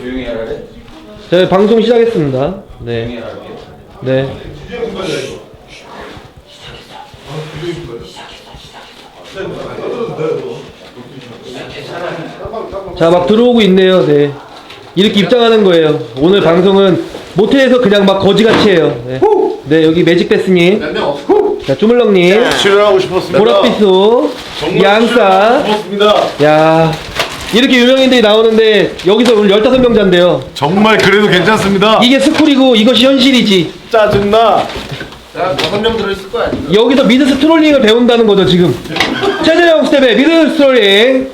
조용히 해라 그래? 자, 방송 시작했습니다. 네. 조용히 해라 그래? 네. 자, 막 들어오고 있네요. 네. 이렇게 입장하는 거예요. 오늘 방송은 모태에서 그냥 막 거지같이 해요. 네, 네 여기 매직베스님, 자, 주물럭님, 출연하고 싶었습니다. 보라피소, 양싸. 고맙습니다. 야, 이렇게 유명인들이 나오는데 여기서 오늘 15명자인데요. 정말 그래도 괜찮습니다. 이게 스쿨이고 이것이 현실이지. 짜증나. 자, 5명 들어있을 거야. 여기서 미드 스트롤링을 배운다는 거죠 지금. 최재형 스텝의 미드 스트롤링.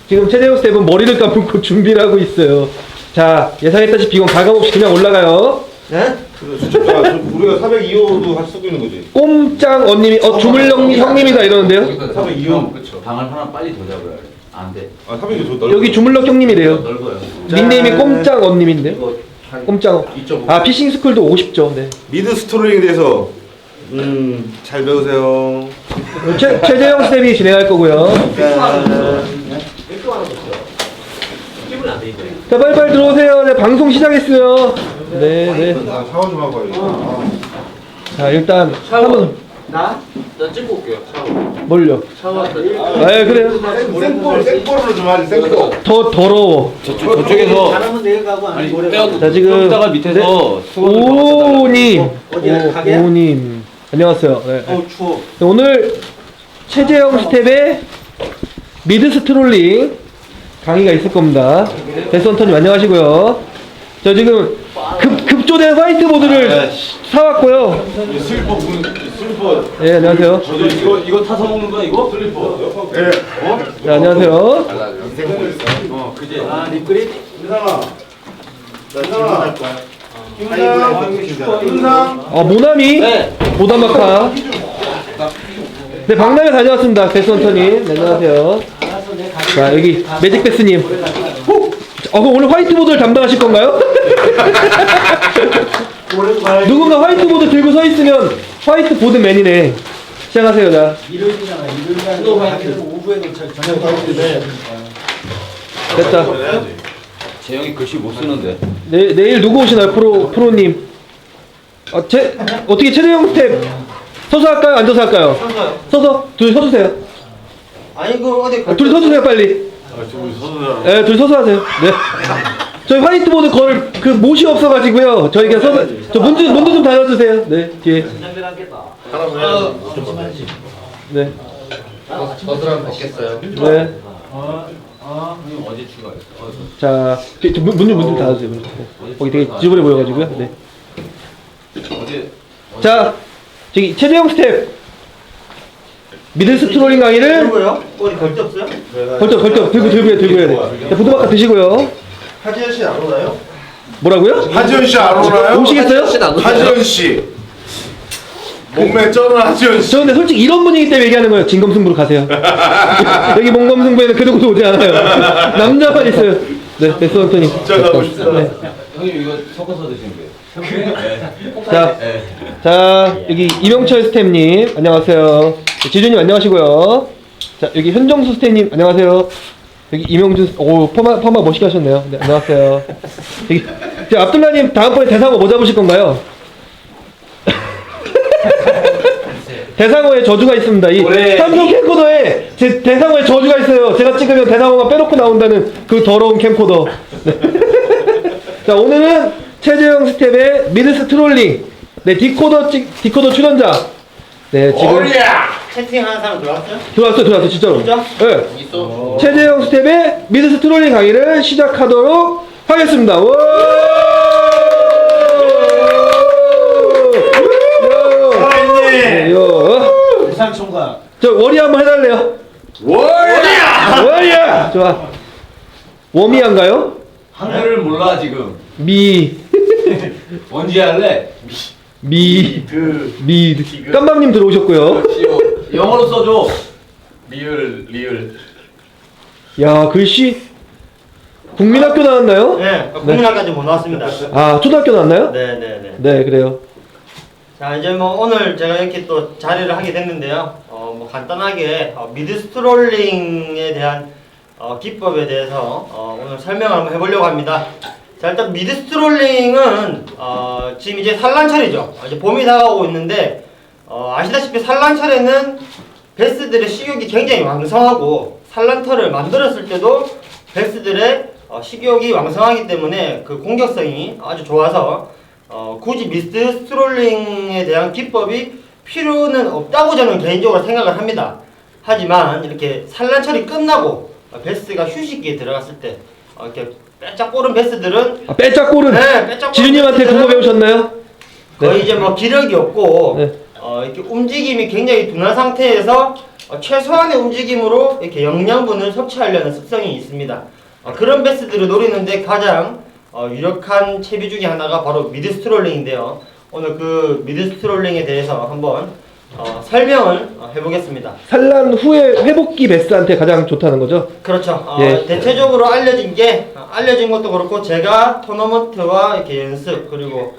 지금 최재형 스텝은 머리를 감고 준비를 하고 있어요. 자, 예상했다시피 이건 가감없이 그냥 올라가요. 네? 우리가 402호도 같이 쓰고 있는 거지. 꼼짱 언님이 주물럭님 형님이다 이러는데요. 402호. 그쵸. 방을 하나 빨리 더 잡아야 돼. 안 돼. 아, 402호 저 넓어. 여기 주물럭 형님이래요. 넓어요. 닉네임이 꼼짱 언님인데요. 이거 한 꼼짱. 2.5. 아, 피싱 스쿨도 50죠. 네. 미드 스토링에 대해서 잘 배우세요. 최재형 스텝이 진행할 거고요. 자, 빨리빨리 들어오세요. 네, 방송 시작했어요. 네, 네. 나 샤워 좀 하고 와야겠다. 자, 일단 한번 나 찍고 올게요. 샤워. 뭘요? 샤워. 아, 예, 그래요. 생볼로 좀 하지, 생볼. 더 더러워. 저쪽에서 잘하면 내일 가고 아니 모레 가고. 자, 지금 다가 밑에서 오님, 어디야? 가게야? 오님, 안녕하세요. 네. 추워. 오늘 최재형 스텝의 미드 스트롤링 강의가 있을 겁니다. 데스헌터님 안녕하시고요. 저 지금 급조된 화이트보드를 사왔고요. 슬리퍼, 슬리퍼. 네, 안녕하세요. 이거 타서 먹는 거야 이거? 슬리퍼. 예. 네, 안녕하세요. 그지. 아, 립그립? 인상아. 할 거야. 인상. 모나미, 네. 모다마카. 네, 박람회 다녀왔습니다. 데스헌터님. 네, 안녕하세요. 자, 여기 매직베스님. 그럼 오늘 화이트보드를 담당하실 건가요? 누군가 화이트보드 들고 서 있으면 화이트보드맨이네. 시작하세요, 자. 일요일이잖아. 일요일날 오후에는 저녁 화이트인데. 됐다. 재영이 글씨 못 쓰는데. 내일 누구 오시나요, 프로님? 어떻게 최대형 스텝 서서 할까요? 앉아서 할까요? 서서? 둘이 서주세요. 아니 그 어디 둘이 서주세요, 빨리. 네, 둘이 서서 하세요. 네. 저희 화이트보드 걸 그 못이 없어가지고요. 저희가 서서 저 문도 좀 닫아주세요. 네, 뒤에. 네. 저들랑 받겠어요. 네. 형님 어제 추가했어. 자, 문 좀 닫아주세요. 문. 네. 거기 되게 지저분해 보여가지고요. 네. 어제 자, 저기 최재형 스텝 미들 스트롤링 강의를 누구요? 어디 걸데 없어요? 걸쩍 들고 해야 돼. 자, 보드바카 드시고요. 하지현 씨안 오나요? 뭐라고요? 하지연 씨 안 오나요? 오시겠어요? 하지연 씨. 몸매 쩌는 하지연 씨. 저 근데 솔직히 이런 분위기 때문에 얘기하는 거예요. 진검승부로 가세요. 여기 몽검승부에는 그 누구도 오지 않아요. 남자만 있어요. 네, 데스헌터님. 진짜 가고 싶다. 네. 형님 이거 섞어서 드시는 거예요. 자, 여기 이명철 스텝님 안녕하세요. 지준님 안녕하시고요. 자, 여기 현정수 스텝님 안녕하세요. 여기 이명준, 파마 멋있게 하셨네요. 네, 안녕하세요. 여기 압둘라님 다음번에 대상어 뭐 잡으실 건가요? 대상어에 저주가 있습니다. 이 삼성 캠코더에 제 대상어에 저주가 있어요. 제가 찍으면 대상어가 빼놓고 나온다는 그 더러운 캠코더. 네. 자, 오늘은 최재형 스텝의 미드 스트롤링. 네, 디코더 출연자. 네, 지금 채팅하는 사람 들어왔어요? 들어왔어요, 진짜로. 진짜? 네. 최재형 스텝의 미드 스트롤링 강의를 시작하도록 하겠습니다. 와! 일상총각. 저 워리 한번 해달래요. 워리야! 좋아. 워미한가요? 한글을 몰라 지금. 뭔지 할래? 깜방님 들어오셨고요. 영어로 써줘. 리을. 야, 글씨 국민학교 나왔나요? 네, 국민학까지 못 나왔습니다. 아, 초등학교 나왔나요? 네네네. 네, 그래요. 자, 이제 뭐 오늘 제가 이렇게 또 자리를 하게 됐는데요. 뭐 간단하게 미드 스트롤링에 대한 기법에 대해서 오늘 설명을 한번 해보려고 합니다. 자, 일단 미드 스트롤링은 지금 이제 산란철이죠. 이제 봄이 다가오고 있는데 아시다시피 산란철에는 베스들의 식욕이 굉장히 왕성하고 산란터를 만들었을 때도 베스들의 식욕이 왕성하기 때문에 그 공격성이 아주 좋아서 굳이 미드 스트롤링에 대한 기법이 필요는 없다고 저는 개인적으로 생각을 합니다. 하지만 이렇게 산란철이 끝나고 베스가 휴식기에 들어갔을 때 이렇게 빼짝 꼬른 베스들은 빼짝골은 네, 빼짝 지윤님한테 그거 배우셨나요? 거의 네. 이제 뭐 기력이 없고 네. 이렇게 움직임이 굉장히 둔한 상태에서 최소한의 움직임으로 이렇게 영양분을 섭취하려는 습성이 있습니다. 그런 베스들을 노리는데 가장 유력한 채비 중에 하나가 바로 미드 스트롤링인데요. 오늘 그 미드 스트롤링에 대해서 한번 설명을 해보겠습니다. 산란 후에 회복기 베스한테 가장 좋다는 거죠? 그렇죠. 예. 대체적으로 알려진 것도 그렇고 제가 토너먼트와 이렇게 연습 그리고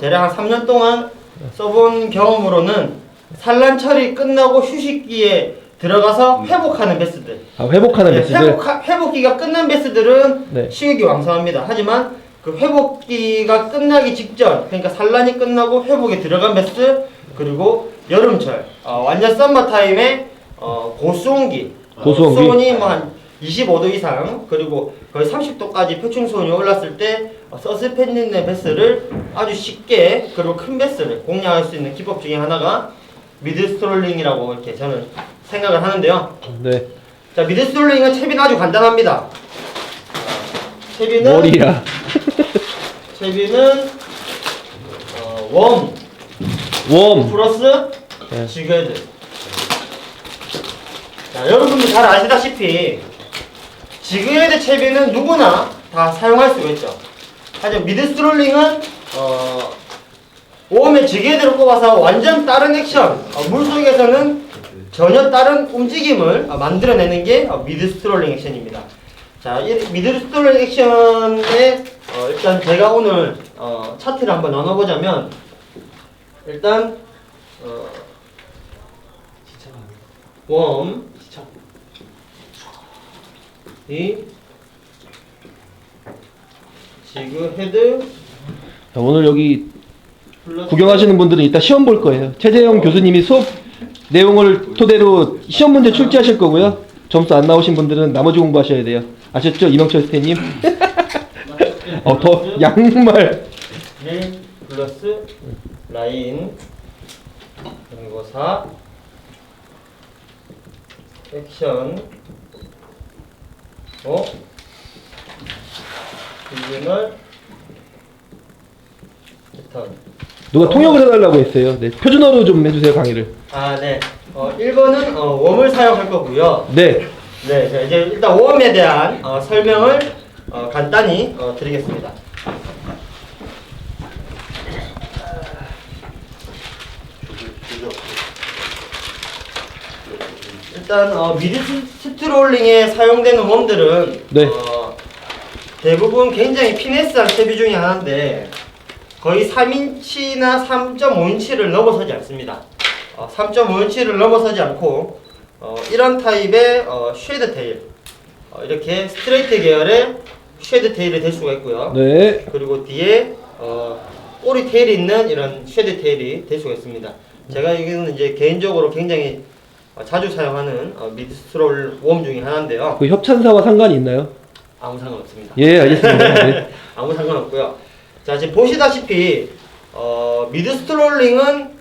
대략 한 3년 동안 써본 경험으로는 산란철이 끝나고 휴식기에 들어가서 회복하는 베스들. 회복하는 네, 베스들. 회복기가 끝난 베스들은 네. 식욕이 왕성합니다. 하지만 그 회복기가 끝나기 직전, 그러니까 산란이 끝나고 회복에 들어간 베스, 그리고 여름철, 완전 썸머 타임에 고수온기, 고수온기. 수온이 뭐 한 25도 이상, 그리고 거의 30도까지 표층 수온이 올랐을 때 서스펜딩된 베스를 아주 쉽게 그리고 큰 베스를 공략할 수 있는 기법 중에 하나가 미드 스트롤링이라고 이렇게 저는 생각을 하는데요. 네. 자, 미드 스트롤링은 채비는 아주 간단합니다. 채비는 머리야. 채비는 웜 플러스 네. 지그헤드. 자, 여러분들 잘 아시다시피 지그헤드 채비는 누구나 다 사용할 수가 있죠. 하지만 미드 스트롤링은 웜의 지그헤드를 꼽아서 완전 다른 액션, 물속에서는 전혀 다른 움직임을 만들어내는 게 미드 스트롤링 액션입니다. 자, 이 미드 스트롤링 액션에 일단 제가 오늘 차트를 한번 나눠보자면 일단 웜, 이 지그 헤드 자, 오늘 여기 플러스 구경하시는 분들은 이따 시험 볼 거예요. 최재형 교수님이 수업 내용을 토대로 시험 문제 출제하실 거고요. 점수 안 나오신 분들은 나머지 공부하셔야 돼요. 아셨죠? 이명철 스태님? 더 양말. 릴 플러스 라인 그리고 4 액션 비즈널 패턴. 누가 통역을 해달라고 했어요. 네, 표준어로 좀 해주세요, 강의를. 네. 1번은 웜을 사용할 거고요. 네. 네, 자, 이제 일단 웜에 대한 설명을 간단히 드리겠습니다. 일단 미드 스트롤링에 사용되는 웜들은 네. 대부분 굉장히 피네스한 채비 중에 하나인데 거의 3인치나 3.5인치를 넘어서지 않습니다. 3.5인치를 넘어서지 않고 이런 타입의 쉐드 테일 이렇게 스트레이트 계열의 쉐드 테일이 될 수가 있고요. 네. 그리고 뒤에 꼬리 테일이 있는 이런 쉐드 테일이 될 수가 있습니다. 제가 이거는 이제 개인적으로 굉장히 자주 사용하는 미드 스트롤 웜 중에 하나인데요. 그 협찬사와 상관이 있나요? 아무 상관없습니다. 예, 알겠습니다. 네. 아무 상관없고요. 자, 지금 보시다시피 미드 스트롤링은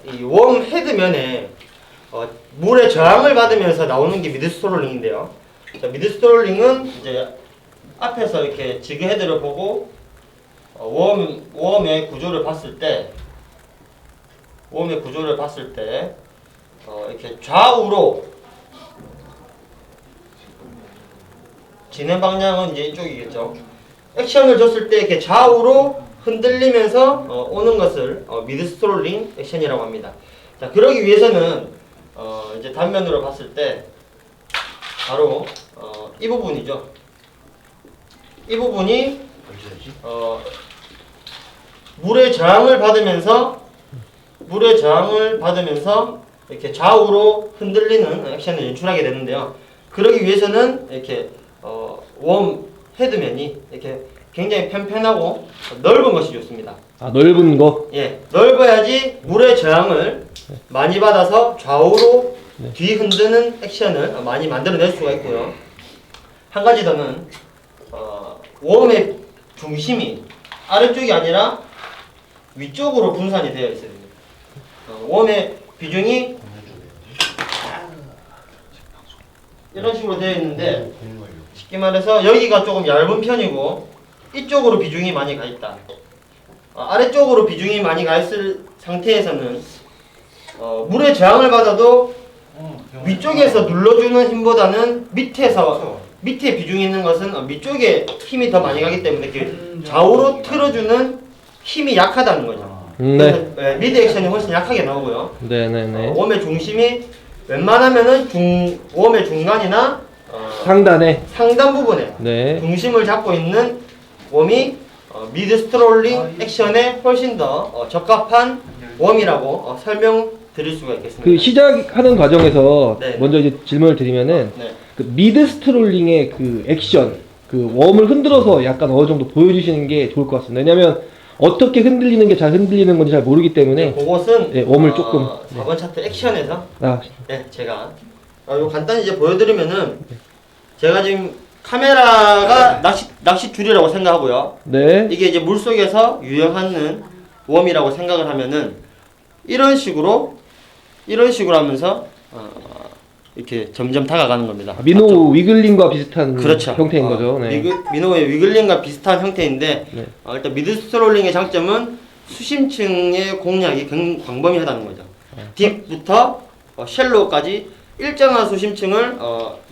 이 웜 헤드면에 물의 저항을 받으면서 나오는 게 미드 스트롤링인데요. 자, 미드 스트롤링은 이제 앞에서 이렇게 지그 헤드를 보고 웜의 구조를 봤을 때 이렇게 좌우로 진행 방향은 이제 이쪽이겠죠. 액션을 줬을 때 이렇게 좌우로 흔들리면서 오는 것을 미드 스트롤링 액션이라고 합니다. 자, 그러기 위해서는 이제 단면으로 봤을 때 바로 이 부분이죠. 이 부분이 물의 저항을 받으면서 이렇게 좌우로 흔들리는 액션을 연출하게 되는데요. 그러기 위해서는 이렇게 웜 헤드면이 이렇게 굉장히 편편하고 넓은 것이 좋습니다. 아, 넓은 거. 예, 넓어야지 물의 저항을 많이 받아서 좌우로 뒤 흔드는 액션을 많이 만들어낼 수가 있고요. 한 가지 더는 웜의 중심이 아래쪽이 아니라 위쪽으로 분산이 되어 있어야 됩니다. 웜의 비중이 이런 식으로 되어 있는데 쉽게 말해서 여기가 조금 얇은 편이고 이쪽으로 비중이 많이 가 있다. 아래쪽으로 비중이 많이 가 있을 상태에서는 물의 저항을 받아도 위쪽에서 눌러주는 힘보다는 밑에 비중이 있는 것은 위쪽에 힘이 더 많이 가기 때문에 이렇게 좌우로 틀어주는 힘이 약하다는 거죠. 네. 그래서 미드 액션이 훨씬 약하게 나오고요. 네네네. 웜의 중심이 웬만하면은 웜의 중간이나 상단에. 상단 부분에 네. 중심을 잡고 있는 웜이 미드 스트롤링 액션에 훨씬 더 적합한 웜이라고 설명드릴 수가 있겠습니다. 그 시작하는 과정에서 네. 먼저 이제 질문을 드리면은 네. 그 미드 스트롤링의 그 액션, 그 웜을 흔들어서 약간 어느 정도 보여주시는 게 좋을 것 같습니다. 왜냐면 어떻게 흔들리는 게 잘 흔들리는 건지 잘 모르기 때문에 그것은 네, 웜을 조금 4번 차트 액션에서 아, 네, 제가 요 간단히 이제 보여드리면은 제가 지금 카메라가 낚시 줄이라고 생각하고요. 네. 이게 이제 물 속에서 유영하는 웜이라고 생각을 하면은 이런 식으로 하면서 이렇게 점점 다가가는 겁니다. 민호 맞죠? 위글링과 비슷한 그렇죠. 형태인 거죠. 네. 민호의 위글링과 비슷한 형태인데 네. 일단 미드 스트롤링의 장점은 수심층의 공략이 광범위하다는 거죠. 딥부터 쉘로우까지 일정한 수심층을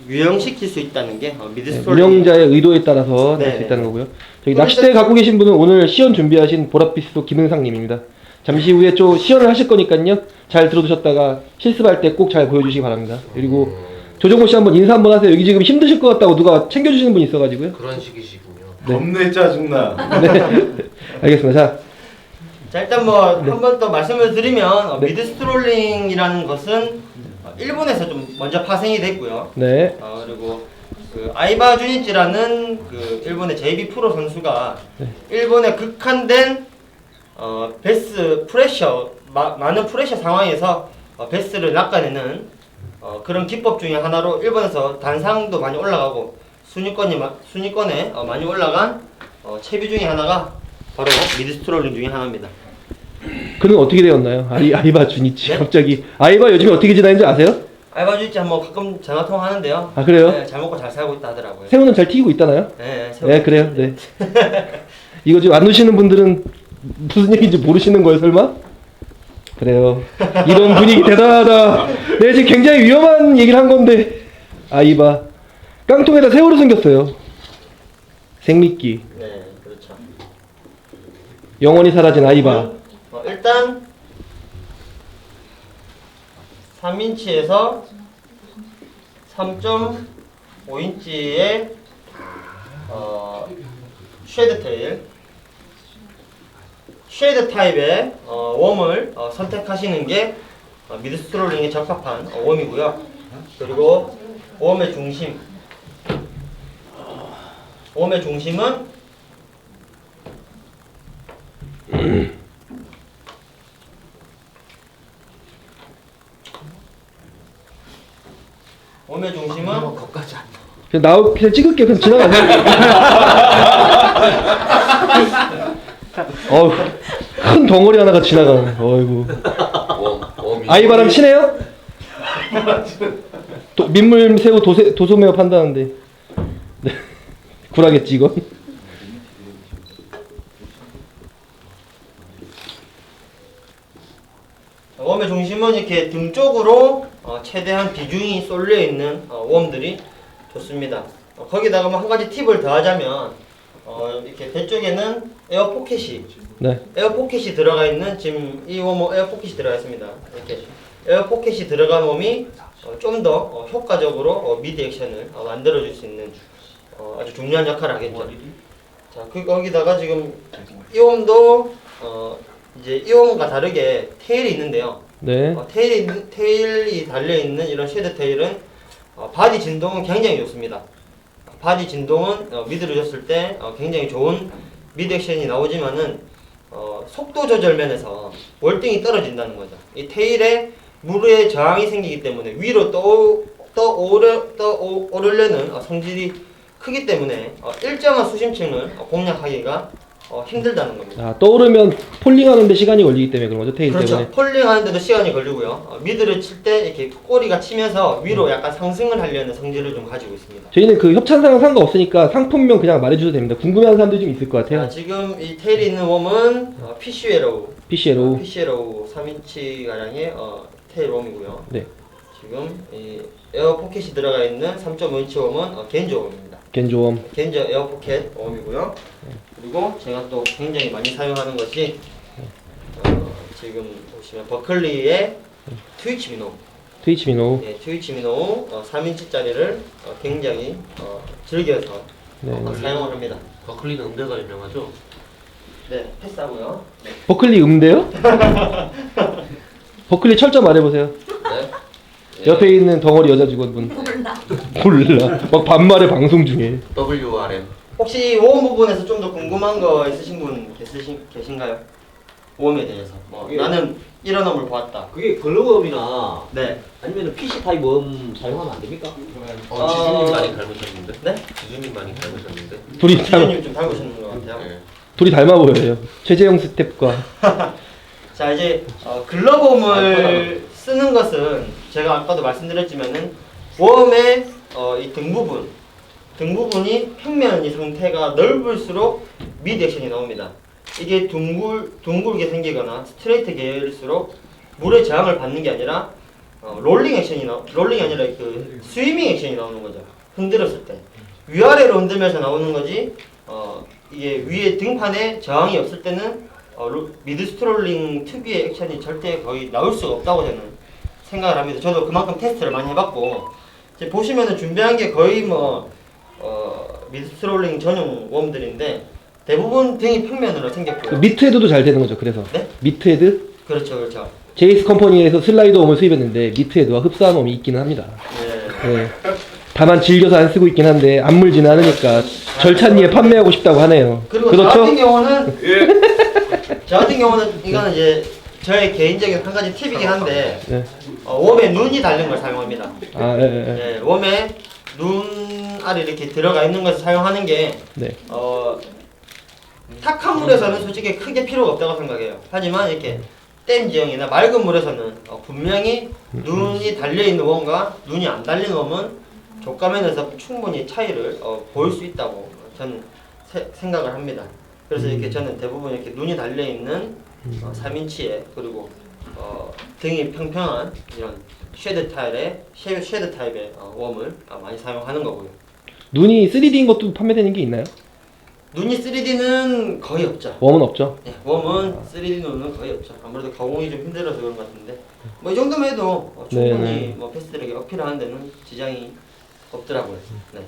유형시킬 수 있다는 게 미드 네, 스트롤링. 운영자의 의도에 따라서 될 수 네. 있다는 거고요. 저기 낚싯대 갖고 계신 분은 오늘 시연 준비하신 보랏빛소 김은상님입니다. 잠시 후에 좀 시연을 하실 거니까요. 잘 들어두셨다가 실습할 때 꼭 잘 보여주시기 바랍니다. 그리고 조정모 씨 한번 인사 한번 하세요. 여기 지금 힘드실 것 같다고 누가 챙겨주시는 분이 있어가지고요. 그런 식이시군요. 네. 겁내 짜증나. 네. 알겠습니다. 자 일단 뭐 한 번 더 말씀을 드리면 네. 미드 스트롤링이라는 것은 일본에서 좀 먼저 파생이 됐고요. 네. 그리고 그 아이바 주니치라는 그 일본의 JB 프로 선수가 네. 일본의 극한된 베스 프레셔 많은 프레셔 상황에서 베스를 낚아내는 그런 기법 중에 하나로 일본에서 단상도 많이 올라가고 순위권에 많이 올라간 채비 중에 하나가 바로 미드 스트롤링 중에 하나입니다. 그는 어떻게 되었나요? 아이바 주니치. 네? 갑자기. 아이바 요즘에 어떻게 지내는지 아세요? 아이바 주니치 뭐 가끔 전화 통화하는데요. 아, 그래요? 네, 잘 먹고 잘 살고 있다 하더라고요. 새우는 잘 튀기고 있다나요? 네, 네, 그래요. 네. 이거 지금 안 오시는 분들은 무슨 얘기인지 모르시는 거예요, 설마? 그래요. 이런 분위기 대단하다. 네, 지금 굉장히 위험한 얘기를 한 건데. 아이바. 깡통에다 새우로 생겼어요. 생미끼. 네, 그렇죠. 영원히 사라진 아이바. 일단 3인치에서 3.5인치의 쉐드 타입의 웜을 선택하시는 게 미드 스트롤링에 적합한 웜이고요. 그리고 웜의 중심은 웜의 중심은 거기까지 안 그냥 그냥 찍을게. 그냥 지나가세요. 어우, 큰 덩어리 하나가 지나가네. 어이구. 아이바랑 친해요? 민물 새우 도소매업 한다는데. 네. 굴하겠지, 이건. 웜의 중심은 이렇게 등 쪽으로 최대한 비중이 쏠려 있는 웜들이 좋습니다. 거기다가 뭐 한 가지 팁을 더하자면 이렇게 배 쪽에는 에어 포켓이 네. 들어가 있는 지금 이 웜 에어 포켓이 들어가 있습니다. 이렇게 에어 포켓이 들어간 웜이 좀 더 효과적으로 미드 액션을 만들어줄 수 있는 아주 중요한 역할을 하겠죠. 자, 거기다가 지금 이 웜도 이제 이 웜과 다르게 테일이 있는데요. 네. 테일이 달려있는 이런 쉐드 테일은 바디 진동은 굉장히 좋습니다. 바디 진동은 미드를 줬을 때 굉장히 좋은 미드 액션이 나오지만은 속도 조절 면에서 월등히 떨어진다는 거죠. 이 테일에 물의 저항이 생기기 때문에 위로 떠오르려는 성질이 크기 때문에 일정한 수심층을 공략하기가 힘들다는 겁니다. 아, 떠오르면 폴링하는데 시간이 걸리기 때문에 그런 거죠, 테일 그렇죠. 때문에. 폴링 하는데도 시간이 걸리고요. 미드를 칠 때 이렇게 꼬리가 치면서 위로 약간 상승을 하려는 성질을 좀 가지고 있습니다. 저희는 그 협찬사랑 상관없으니까 상품명 그냥 말해주셔도 됩니다. 궁금해하는 사람들이 좀 있을 것 같아요. 지금 이 테일에 있는 웜은 피쉬에로우 PC로. 3인치 가량의 테일 웜이고요. 네. 지금 이 에어 포켓이 들어가 있는 3.5인치 웜은 겐저 웜입니다. 겐조엄. 겐저 에어 포켓 웜이고요. 그리고 제가 또 굉장히 많이 사용하는 것이 지금 보시면 버클리의 트위치 미노. 트위치 미노. 네, 트위치 미노 3인치짜리를 굉장히 즐겨서 네. 사용을 합니다. 버클리는 음대가 유명하죠? 네, 패스하고요. 네. 버클리 음대요? 버클리 철자 말해보세요. 네. 옆에 있는 덩어리 여자 직원분. 몰라. 막 반말에 방송 중에. WRM. 혹시 웜 부분에서 좀 더 궁금한 거 있으신 분 계신가요? 웜에 대해서. 예. 나는 이런 웜을 보았다. 그게 글로우웜이나 네. 아니면 PC 타입 웜 사용하면 안 됩니까? 지주님 많이 닮으셨는데. 네? 지주님 많이 닮으셨는데. 지현님 좀 닮으시는 것 같아요. 네. 둘이 닮아 보여요. 최재형 스텝과. 자 이제 글러브홈을 쓰는 것은 제가 아까도 말씀드렸지만은 웜의 이 등부분이 평면이 상태가 넓을수록 미드 액션이 나옵니다. 이게 둥글게 생기거나 스트레이트 계열일수록 물의 저항을 받는 게 아니라 롤링이 아니라 그 스위밍 액션이 나오는 거죠. 흔들었을 때 위아래로 흔들면서 나오는 거지. 이게 위에 등판에 저항이 없을 때는 미드 스트롤링 특유의 액션이 절대 거의 나올 수가 없다고 저는 생각을 합니다. 저도 그만큼 테스트를 많이 해봤고 이제 보시면은 준비한 게 거의 미드 스트롤링 전용 웜들인데 대부분 등이 평면으로 생겼고요. 미트 헤드도 잘 되는 거죠. 그래서. 네? 미트 헤드? 그렇죠. 제이스 컴퍼니에서 슬라이더 웜을 수입했는데 미트 헤드와 흡사한 웜이 있기는 합니다. 네. 네. 다만 즐겨서 안 쓰고 있긴 한데 안 물지는 않으니까 절찬리에 판매하고 싶다고 하네요. 그리고 그렇죠? 저 같은 경우는 이거는 이제 저의 개인적인 한 가지 팁이긴 한데 네. 웜에 눈이 달린 걸 사용합니다. 아, 예, 예. 네, 웜에 눈 알이 이렇게 들어가 있는 것을 사용하는 게 네. 탁한 물에서는 솔직히 크게 필요가 없다고 생각해요. 하지만 이렇게 댐 지형이나 맑은 물에서는 분명히 눈이 달려있는 웜과 눈이 안 달린 웜은 족감면에서 충분히 차이를 보일 수 있다고 저는 생각을 합니다. 그래서 이렇게 저는 대부분 이렇게 눈이 달려있는 3인치에 그리고 등이 평평한 이런 쉐드 타입의 웜을 많이 사용하는 거고요. 눈이 3D인 것도 판매되는 게 있나요? 눈이 3D는 거의 없죠. 웜은 없죠. 네, 웜은 3D 눈은 거의 없죠. 아무래도 가공이 좀 힘들어서 그런 것 같은데 뭐 이 정도면 해도 충분히 네. 뭐 패스들에게 어필하는 데는 지장이 없더라고요. 네.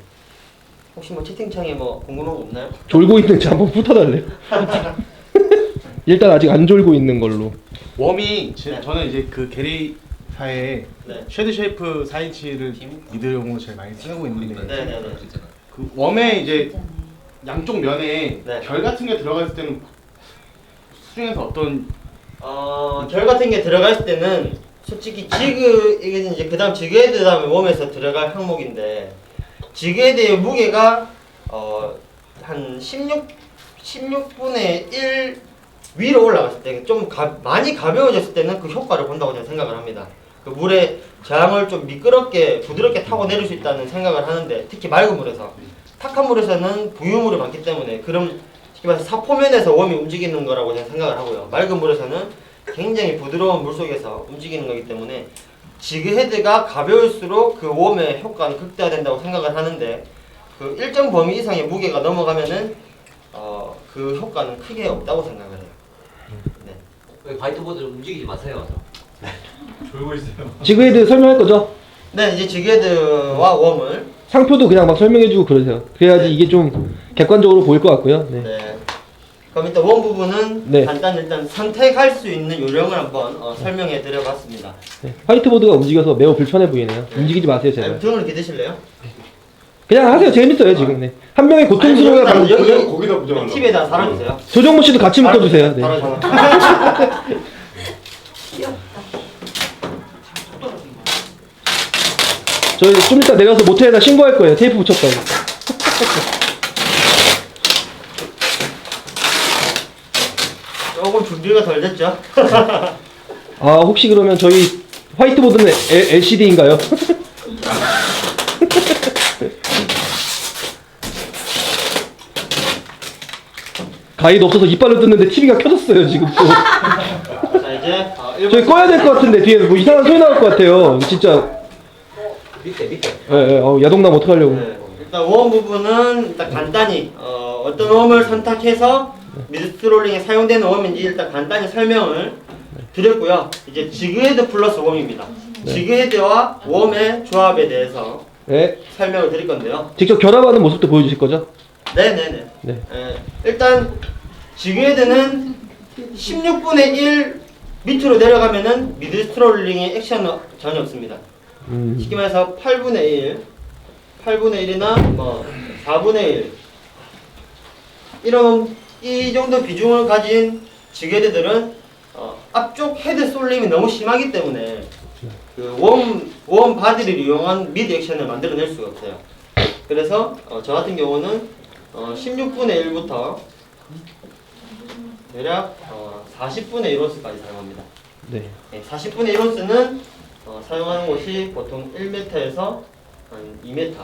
혹시 뭐 채팅창에 뭐 궁금한 거 없나요? 졸고 있는지 한번 붙어달래요. 일단 아직 안 졸고 있는 걸로. 웜이 네. 저는 이제 그 게리사의 네. 쉐드 쉐이프 4인치를 미드용으로 제일 많이 쓰고 있는데 네네네. 그 웜에 이제 양쪽 면에 네. 결 같은 게 들어가 있을 때는 수중에서 어떤 결 같은 게 들어가 있을 때는 솔직히 이게 이제 그다음 지그헤드 다음에 웜에서 들어갈 항목인데 지그헤드의 무게가 한 16분의 1 위로 올라갔을 때 좀 많이 가벼워졌을 때는 그 효과를 본다고 저는 생각을 합니다. 그 물의 저항을 좀 미끄럽게 부드럽게 타고 내릴 수 있다는 생각을 하는데 특히 맑은 물에서 탁한 물에서는 부유물이 많기 때문에 그럼 쉽게 말해서 사포면에서 웜이 움직이는 거라고 저는 생각을 하고요. 맑은 물에서는 굉장히 부드러운 물 속에서 움직이는 거기 때문에 지그헤드가 가벼울수록 그 웜의 효과는 극대화된다고 생각을 하는데 그 일정 범위 이상의 무게가 넘어가면은 그 효과는 크게 없다고 생각을 해요. 네. 화이트보드를 움직이지 마세요. 지그헤드 설명할 거죠? 네, 이제 지그헤드와 웜을 상표도 그냥 막 설명해주고 그러세요. 그래야지 네. 이게 좀 객관적으로 보일 것 같고요. 네. 네. 그럼 일단 웜 부분은 네. 간단 일단 선택할 수 있는 요령을 한번 설명해 드려봤습니다. 네. 화이트보드가 움직여서 매우 불편해 보이네요. 움직이지 마세요, 제발. 등을 이렇게 드실래요? 그냥 하세요. 재밌어요 지금. 네. 한 명의 고통스러운 아니, 방. 여기 거기다 부정하려고. 팁에다 달아주세요. 조정모 씨도 같이 묶어주세요. 네. 저희 좀 이따 내려서 모텔에다 신고할 거예요. 테이프 붙였다고. 조금 준비가 덜 됐죠? 아 혹시 그러면 저희 화이트보드는 LCD인가요? 가이드 없어서 이빨을 뜯는데 TV가 켜졌어요 지금 또. 자 이제 저희 꺼야 될 것 같은데 뒤에 뭐 이상한 소리 나올 것 같아요. 진짜. 밑에. 예, 야동남 어떡하려고. 네, 일단 웜 부분은 일단 간단히 어떤 웜을 선택해서 미드스트롤링에 사용되는 웜인지 일단 간단히 설명을 드렸고요. 이제 지그헤드 플러스 웜입니다. 지그헤드와 웜의 조합에 대해서 네. 설명을 드릴 건데요. 직접 결합하는 모습도 보여주실 거죠? 네네네. 네. 일단 지그헤드는 16분의 1 밑으로 내려가면은 미드스트롤링의 액션은 전혀 없습니다. 쉽게 말해서 8분의 1, 8분의 1이나 뭐 4분의 1 이런 이 정도 비중을 가진 지그헤드들은 앞쪽 헤드 쏠림이 너무 심하기 때문에 그 웜 바디를 이용한 미드 액션을 만들어낼 수가 없어요. 그래서 저 같은 경우는 16분의 1부터 대략 40분의 1온스까지 사용합니다. 네. 40분의 1온스는 사용하는 곳이 보통 1m에서 한 2m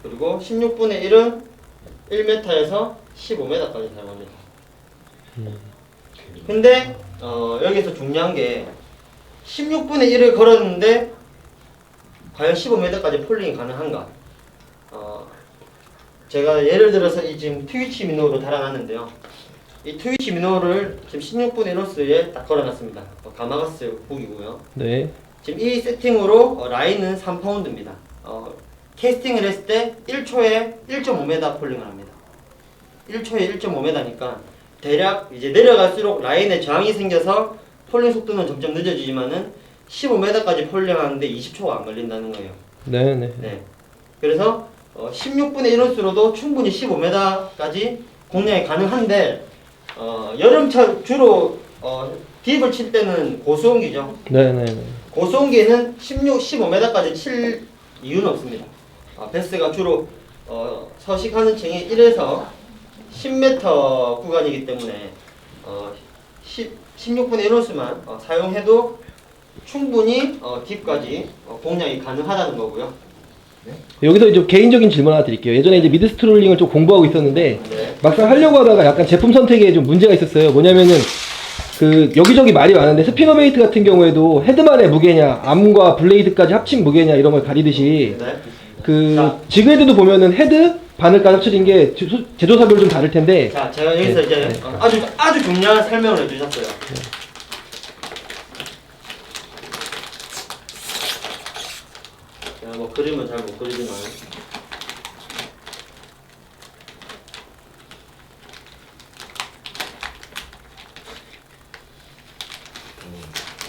그리고 16분의 1은 1m에서 15m까지 사용합니다. 근데 여기서 중요한 게 16분의 1을 걸었는데 과연 15m까지 폴링이 가능한가? 제가 예를 들어서 이 지금 트위치 미노로 달아놨는데요. 이 트위치 미노를 지금 16분의 1온스에 딱 걸어놨습니다. 가마가스 북이고요. 네. 지금 이 세팅으로 라인은 3파운드입니다. 캐스팅을 했을 때 1초에 1.5m 폴링을 합니다. 1초에 1.5m니까 대략 이제 내려갈수록 라인에 저항이 생겨서 폴링 속도는 점점 늦어지지만은 15m까지 폴링하는데 20초가 안 걸린다는 거예요. 네네. 네. 그래서 16분의 1온수로도 충분히 15m까지 공략이 가능한데 여름철 주로 딥을 칠 때는 고수온기죠. 네네네. 고수온기에는 15m까지 칠 이유는 없습니다. 베스가 주로 서식하는 층이 1에서 10m 구간이기 때문에 16분의 1온수만 사용해도 충분히 딥까지 공략이 가능하다는 거고요. 여기서 이제 개인적인 질문 하나 드릴게요. 예전에 이제 미드스트롤링을 좀 공부하고 있었는데 네. 막상 하려고 하다가 약간 제품 선택에 좀 문제가 있었어요. 뭐냐면은 그 여기저기 말이 많은데 스피너베이트 같은 경우에도 헤드만의 무게냐, 암과 블레이드까지 합친 무게냐 이런 걸 가리듯이 네. 그 자. 지그헤드도 보면은 헤드 바늘까지 합쳐진 게 제조사별로 좀 다를 텐데. 자, 제가 여기서 네, 이제 네. 아주 중요한 설명을 해주셨어요. 제가 뭐 그림은 잘 못 그리지만.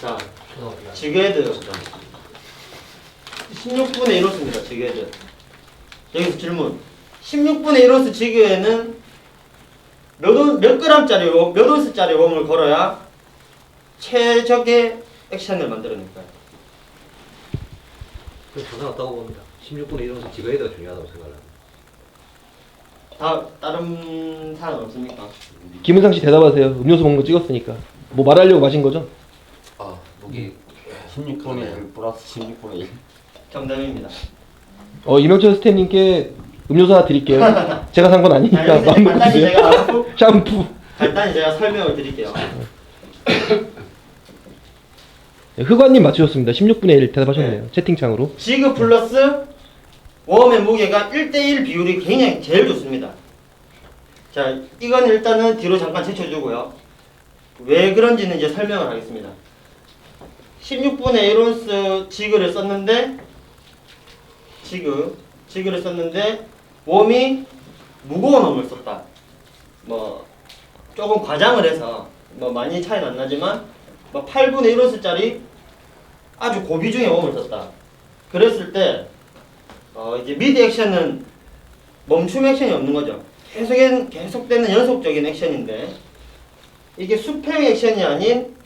자, 지그헤드 16분의 1온스입니다. 지그헤드. 여기서 질문. 16분의 1온스 지그에는 몇 그램짜리 몇 온스짜리 웜을 걸어야 최적의 액션을 만들어낼까요? 저는 어떻다고 봅니다. 16분의 1온수 지그헤드가 중요하다고 생각합니다. 다른 사항 없습니까? 김은상 씨 대답하세요. 음료수 먹는 거 찍었으니까. 뭐 말하려고 마신 거죠? 여기 16분의 1 플러스 16분의 1. 정답입니다. 이명철 스태님께 음료수 하나 드릴게요. 제가 산 건 아니니까 여기서 마음 놓고 간단히 드세요. 제가 샴푸. 간단히 제가 설명을 드릴게요. 네, 흑관님 맞추셨습니다. 16분의 1 대답하셨네요. 채팅창으로. 지그 플러스 웜의 무게가 1대1 비율이 굉장히 제일 좋습니다. 자, 이건 일단은 뒤로 잠깐 제쳐주고요. 왜 그런지는 이제 설명을 하겠습니다. 16분의 1온스 지그를 썼는데 지그를 썼는데 웜이 무거운 웜을 썼다. 뭐 조금 과장을 해서 뭐 많이 차이는 안 나지만 뭐 8분의 1온스짜리 아주 고비중의 웜을 썼다. 그랬을 때 이제 미드 액션은 멈춤 액션이 없는 거죠. 계속되는 연속적인 액션인데 이게 수평 액션이 아닌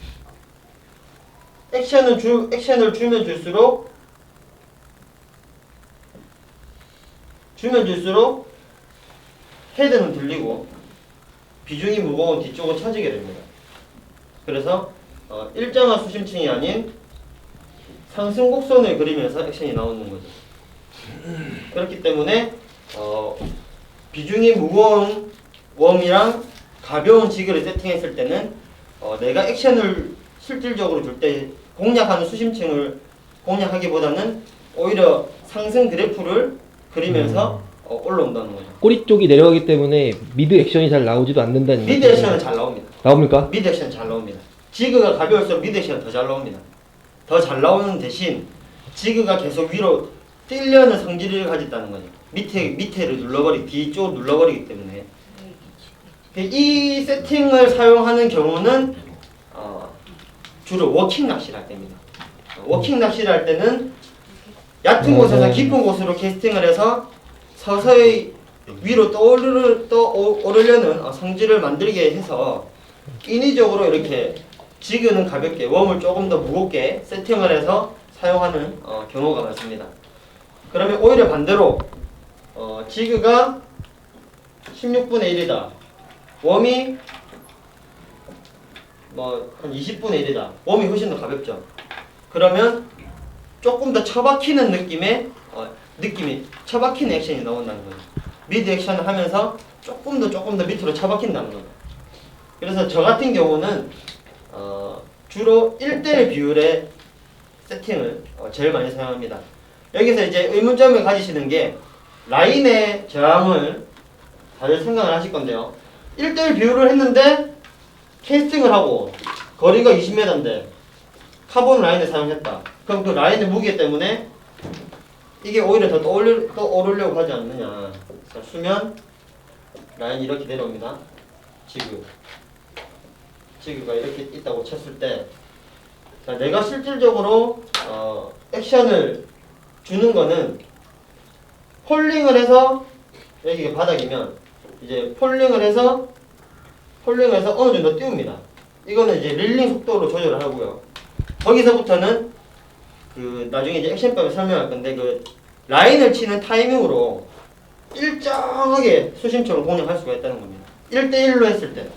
액션을 주면 줄수록 헤드는 들리고 비중이 무거운 뒤쪽은 처지게 됩니다. 그래서 일정한 수심층이 아닌 상승 곡선을 그리면서 액션이 나오는 거죠. 그렇기 때문에 비중이 무거운 웜이랑 가벼운 지그를 세팅했을 때는 내가 액션을 실질적으로 줄 때 공략하는 수심층을 공략하기보다는 오히려 상승 그래프를 그리면서 올라온다는 거죠. 꼬리 쪽이 내려가기 때문에 미드 액션이 잘 나오지도 않는다는 미드 얘기죠. 액션은 잘 나옵니다. 나옵니까? 미드 액션 잘 나옵니다. 지그가 가벼울수록 미드 액션은 더 잘 나옵니다. 더 잘 나오는 대신 지그가 계속 위로 뛰려는 성질을 가졌다는 거죠. 밑에를 뒤쪽을 눌러버리기 때문에 이 세팅을 사용하는 경우는 주로 워킹 낚시를 할 때입니다. 워킹 낚시를 할 때는 얕은 곳에서 깊은 곳으로 캐스팅을 해서 서서히 위로 떠오르려는 성질을 만들게 해서 인위적으로 이렇게 지그는 가볍게 웜을 조금 더 무겁게 세팅을 해서 사용하는 경우가 많습니다. 그러면 오히려 반대로 지그가 16분의 1이다. 웜이 한 20분의 1이다. 웜이 훨씬 더 가볍죠. 그러면 조금 더 처박히는 느낌이 처박히는 액션이 나온다는 거죠. 미드 액션을 하면서 조금 더 밑으로 처박힌다는 거죠. 그래서 저 같은 경우는 주로 1대1 비율의 세팅을 제일 많이 사용합니다. 여기서 이제 의문점을 가지시는 게 라인의 저항을 다들 생각을 하실 건데요. 1대1 비율을 했는데 캐스팅을 하고 거리가 20m인데 카본 라인을 사용했다. 그럼 그 라인의 무게 때문에 이게 오히려 더 떠오르려고 하지 않느냐. 자, 수면 라인이 이렇게 내려옵니다. 지그가 이렇게 있다고 쳤을 때 자, 내가 실질적으로 액션을 주는 거는 폴링을 해서 여기가 바닥이면 이제 폴링을 해서 어느 정도 띄웁니다. 이거는 이제 릴링 속도로 조절을 하고요. 거기서부터는 나중에 이제 액션법을 설명할 건데 그 라인을 치는 타이밍으로 일정하게 수심층을 공략할 수가 있다는 겁니다. 1대1로 했을 때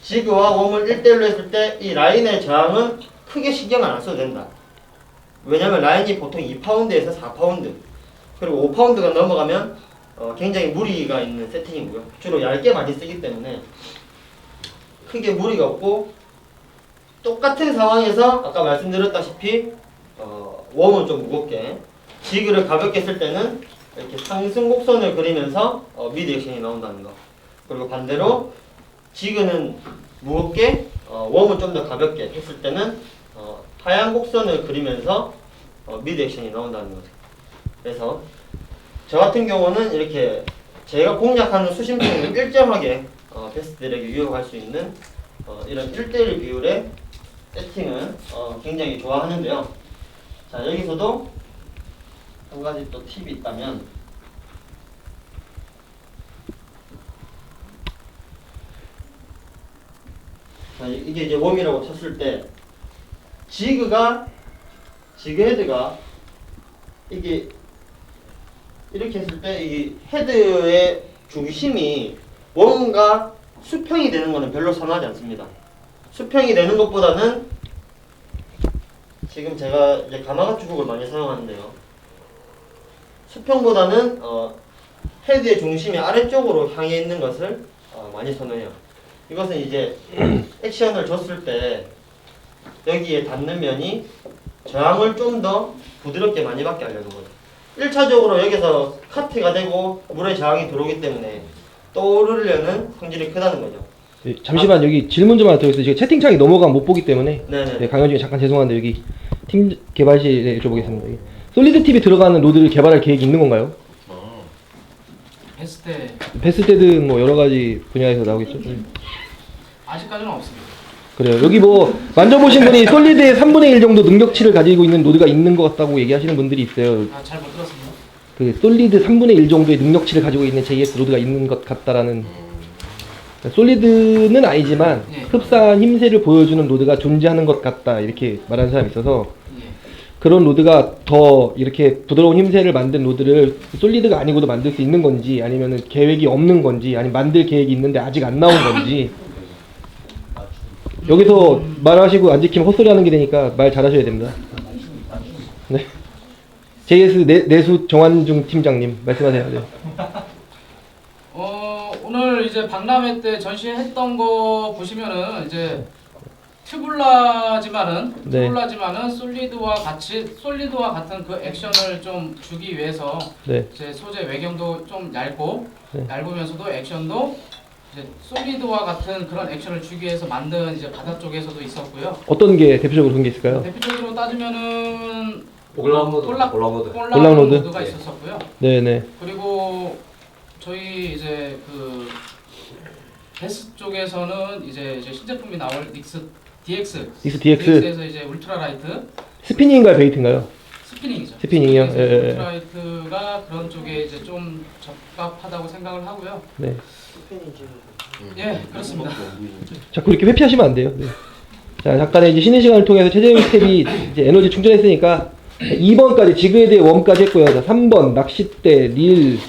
지그와 웜을 1대1로 했을 때 이 라인의 저항은 크게 신경을 안 써도 된다. 왜냐면 라인이 보통 2파운드에서 4파운드 그리고 5파운드가 넘어가면 굉장히 무리가 있는 세팅이고요. 주로 얇게 많이 쓰기 때문에 크게 무리가 없고 똑같은 상황에서 아까 말씀드렸다시피 웜은 좀 무겁게 지그를 가볍게 쓸 때는 이렇게 상승 곡선을 그리면서 미드 액션이 나온다는 거. 그리고 반대로 지그는 무겁게 웜은 좀 더 가볍게 했을 때는 하향 곡선을 그리면서 미드 액션이 나온다는 거죠. 그래서 저 같은 경우는 이렇게 제가 공략하는 수심층을 일정하게 베스트들에게 유혹할 수 있는 이런 1대1 비율의 세팅을 굉장히 좋아하는데요. 자, 여기서도 한 가지 또 팁이 있다면 자, 이게 이제 웜이라고 쳤을 때 지그 헤드가 이게 이렇게 했을 때 이 헤드의 중심이 웜과 수평이 되는 것은 별로 선호하지 않습니다. 수평이 되는 것보다는 지금 제가 이제 가마가축을 많이 사용하는데요. 수평보다는 헤드의 중심이 아래쪽으로 향해 있는 것을 많이 선호해요. 이것은 이제 액션을 줬을 때 여기에 닿는 면이 저항을 좀 더 부드럽게 많이 받게 하려는 거죠. 1차적으로 여기서 카트가 되고 물의 저항이 들어오기 때문에 떠오르려는 성질이 크다는 거죠. 네, 잠시만 여기 질문 좀 하나 드리겠습니다. 제가 채팅창이 넘어가면 못 보기 때문에 네네. 강연 중에 잠깐 죄송한데 여기 팀 개발실에 여쭤보겠습니다. 여기. 솔리드 TV 들어가는 노드를 개발할 계획이 있는 건가요? 베스트든 뭐 여러 가지 분야에서 나오겠죠. 아직까지는 없습니다. 그래요. 여기 뭐 만져보신 분이 솔리드의 3분의 1 정도 능력치를 가지고 있는 노드가 있는 것 같다고 얘기하시는 분들이 있어요. 잘 못 들었습니다. 그 솔리드 3분의 1 정도의 능력치를 가지고 있는 JS 로드가 있는 것 같다라는. 솔리드는 아니지만 예. 흡사한 힘새를 보여주는 로드가 존재하는 것 같다 이렇게 말하는 사람이 있어서 예. 그런 로드가 더 이렇게 부드러운 힘새를 만든 로드를 솔리드가 아니고도 만들 수 있는 건지 아니면은 계획이 없는 건지 아니면 만들 계획이 있는데 아직 안 나온 건지 여기서 말하시고 안 지키면 헛소리 하는 게 되니까 말 잘하셔야 됩니다. 네. JS 내수 정환중 팀장님 말씀하세요. 네. 오늘 이제 박람회 때 전시했던 거 보시면은 이제 튜블라지만은 네. 솔리드와 같은 그 액션을 좀 주기 위해서 네. 이제 소재 외경도 좀 얇고 네. 얇으면서도 액션도 이제 솔리드와 같은 그런 액션을 주기 위해서 만든 이제 바다 쪽에서도 있었고요. 어떤 게 대표적으로 그런 게 있을까요? 대표적으로 따지면은 올라운드. 폴라 로드. 로드가 있었었고요. 네네. 그리고 저희 이제 그 베스 쪽에서는 이제 신제품이 나올 닉스 DX. DX에서 이제 울트라 라이트 스피닝인가요, 베이트인가요? 스피닝이죠. 스피닝이요? 스피닝에서 예, 예. 울트라 라이트가 그런 쪽에 이제 좀 적합하다고 생각을 하고요. 네. 예, 그렇습니다. 자꾸 이렇게 회피하시면 안 돼요. 네. 자, 잠깐의 이제 쉬는 시간을 통해서 최재형 스텝이 이제 에너지 충전했으니까 2번까지 지그에 대해 웜까지 했고요. 자, 3번 낚싯대, 릴,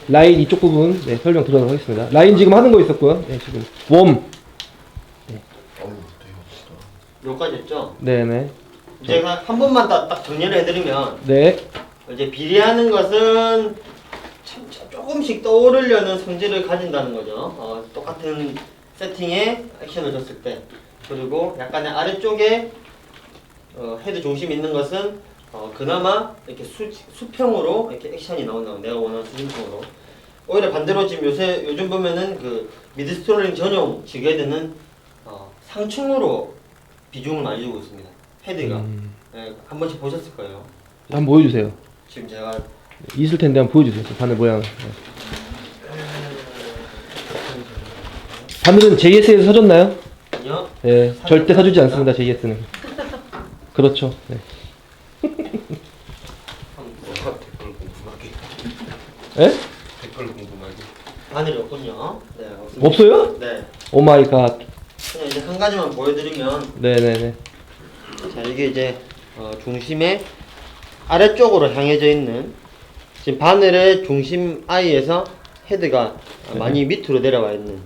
라인 이쪽 부분 네, 설명 들어가도록 하겠습니다. 라인 지금 하는 거 있었고요. 네, 지금 웜. 여기까지 했죠. 네네. 이제 한 번만 딱 정리를 해드리면 네. 이제 비례하는 것은 조금씩 떠오르려는 성질을 가진다는 거죠. 똑같은 세팅에 액션을 줬을 때. 그리고 약간의 아래쪽에 헤드 중심 있는 것은 그나마 이렇게 수평으로 이렇게 액션이 나온다고 내가 원하는 수평으로. 오히려 반대로 지금 요즘 보면은 그 미드 스트롤링 전용 지그헤드는 상층으로 비중을 많이 주고 있습니다. 헤드가. 네, 한 번씩 보셨을 거예요. 한번 보여주세요. 지금 제가 있을 텐데 한번 보여주세요. 바늘 모양. 네. 바늘은 JS에서 사줬나요? 아니요. 네, 절대 사주지 않습니다. JS는. 그렇죠. 네. 댓글 궁금하게. 에? 댓글 궁금하게. 바늘이 없군요. 네, 없습니다. 없어요? 네. 오 마이 갓. 그냥 이제 한 가지만 보여드리면, 네네네. 자 이게 이제 중심의 아래쪽으로 향해져 있는 지금 바늘의 중심 아이에서 헤드가 많이 밑으로 내려와 있는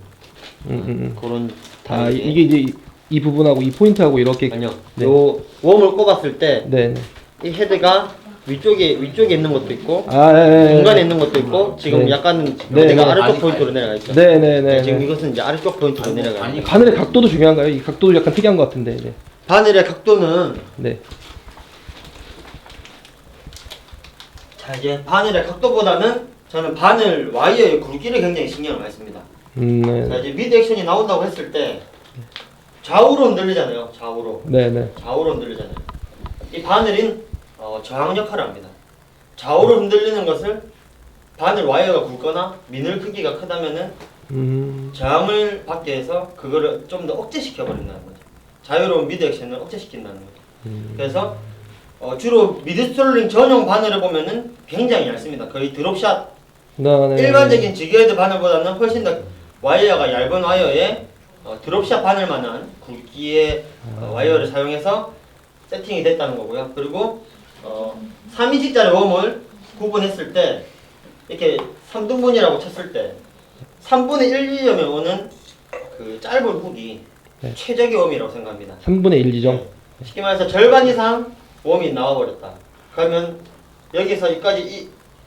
그런 아, 이게 이제 이 부분하고 이 포인트하고 이렇게. 아니요. 네. 요 웜을 꼽았을 때 네네. 이 헤드가 위쪽에 있는 것도 있고 아, 네. 중간에 있는 것도 있고 지금 네. 약간 네, 헤드가 네. 아래쪽 포인트로 내려가 있죠. 네네네. 네, 지금 이것은 이제 아래쪽 포인트로 내려가 있는. 바늘의 각도도 중요한가요? 이 각도도 약간 특이한 것 같은데. 네. 바늘의 각도는 네. 자 이제 바늘의 각도보다는 저는 바늘 와이어의 굵기를 굉장히 신경을 많이 씁니다. 네. 자 이제 미드 액션이 나온다고 했을 때 좌우로 흔들리잖아요. 네네. 좌우로 흔들리잖아요. 이 바늘은 저항 역할을 합니다. 좌우로 흔들리는 것을 바늘 와이어가 굵거나 미늘 크기가 크다면은 저항을 받게 해서 그거를 좀 더 억제시켜 버린다는 거죠. 자유로운 미드 액션을 억제시킨다는 거죠. 그래서 주로 미드 스트롤링 전용 바늘을 보면은 굉장히 얇습니다. 거의 드롭샷. 네. 일반적인 지그헤드 바늘보다는 훨씬 더 와이어가 얇은 와이어에 드롭샷 바늘만한 굵기의 와이어를 사용해서 세팅이 됐다는 거고요. 그리고 3인치짜리 웜을 구분했을 때 이렇게 3등분이라고 쳤을 때 3분의 1 지점에 오는 그 짧은 훅이 네. 최적의 웜이라고 생각합니다. 3분의 1 지점. 네. 쉽게 말해서 절반 이상 웜이 나와버렸다. 그러면 여기서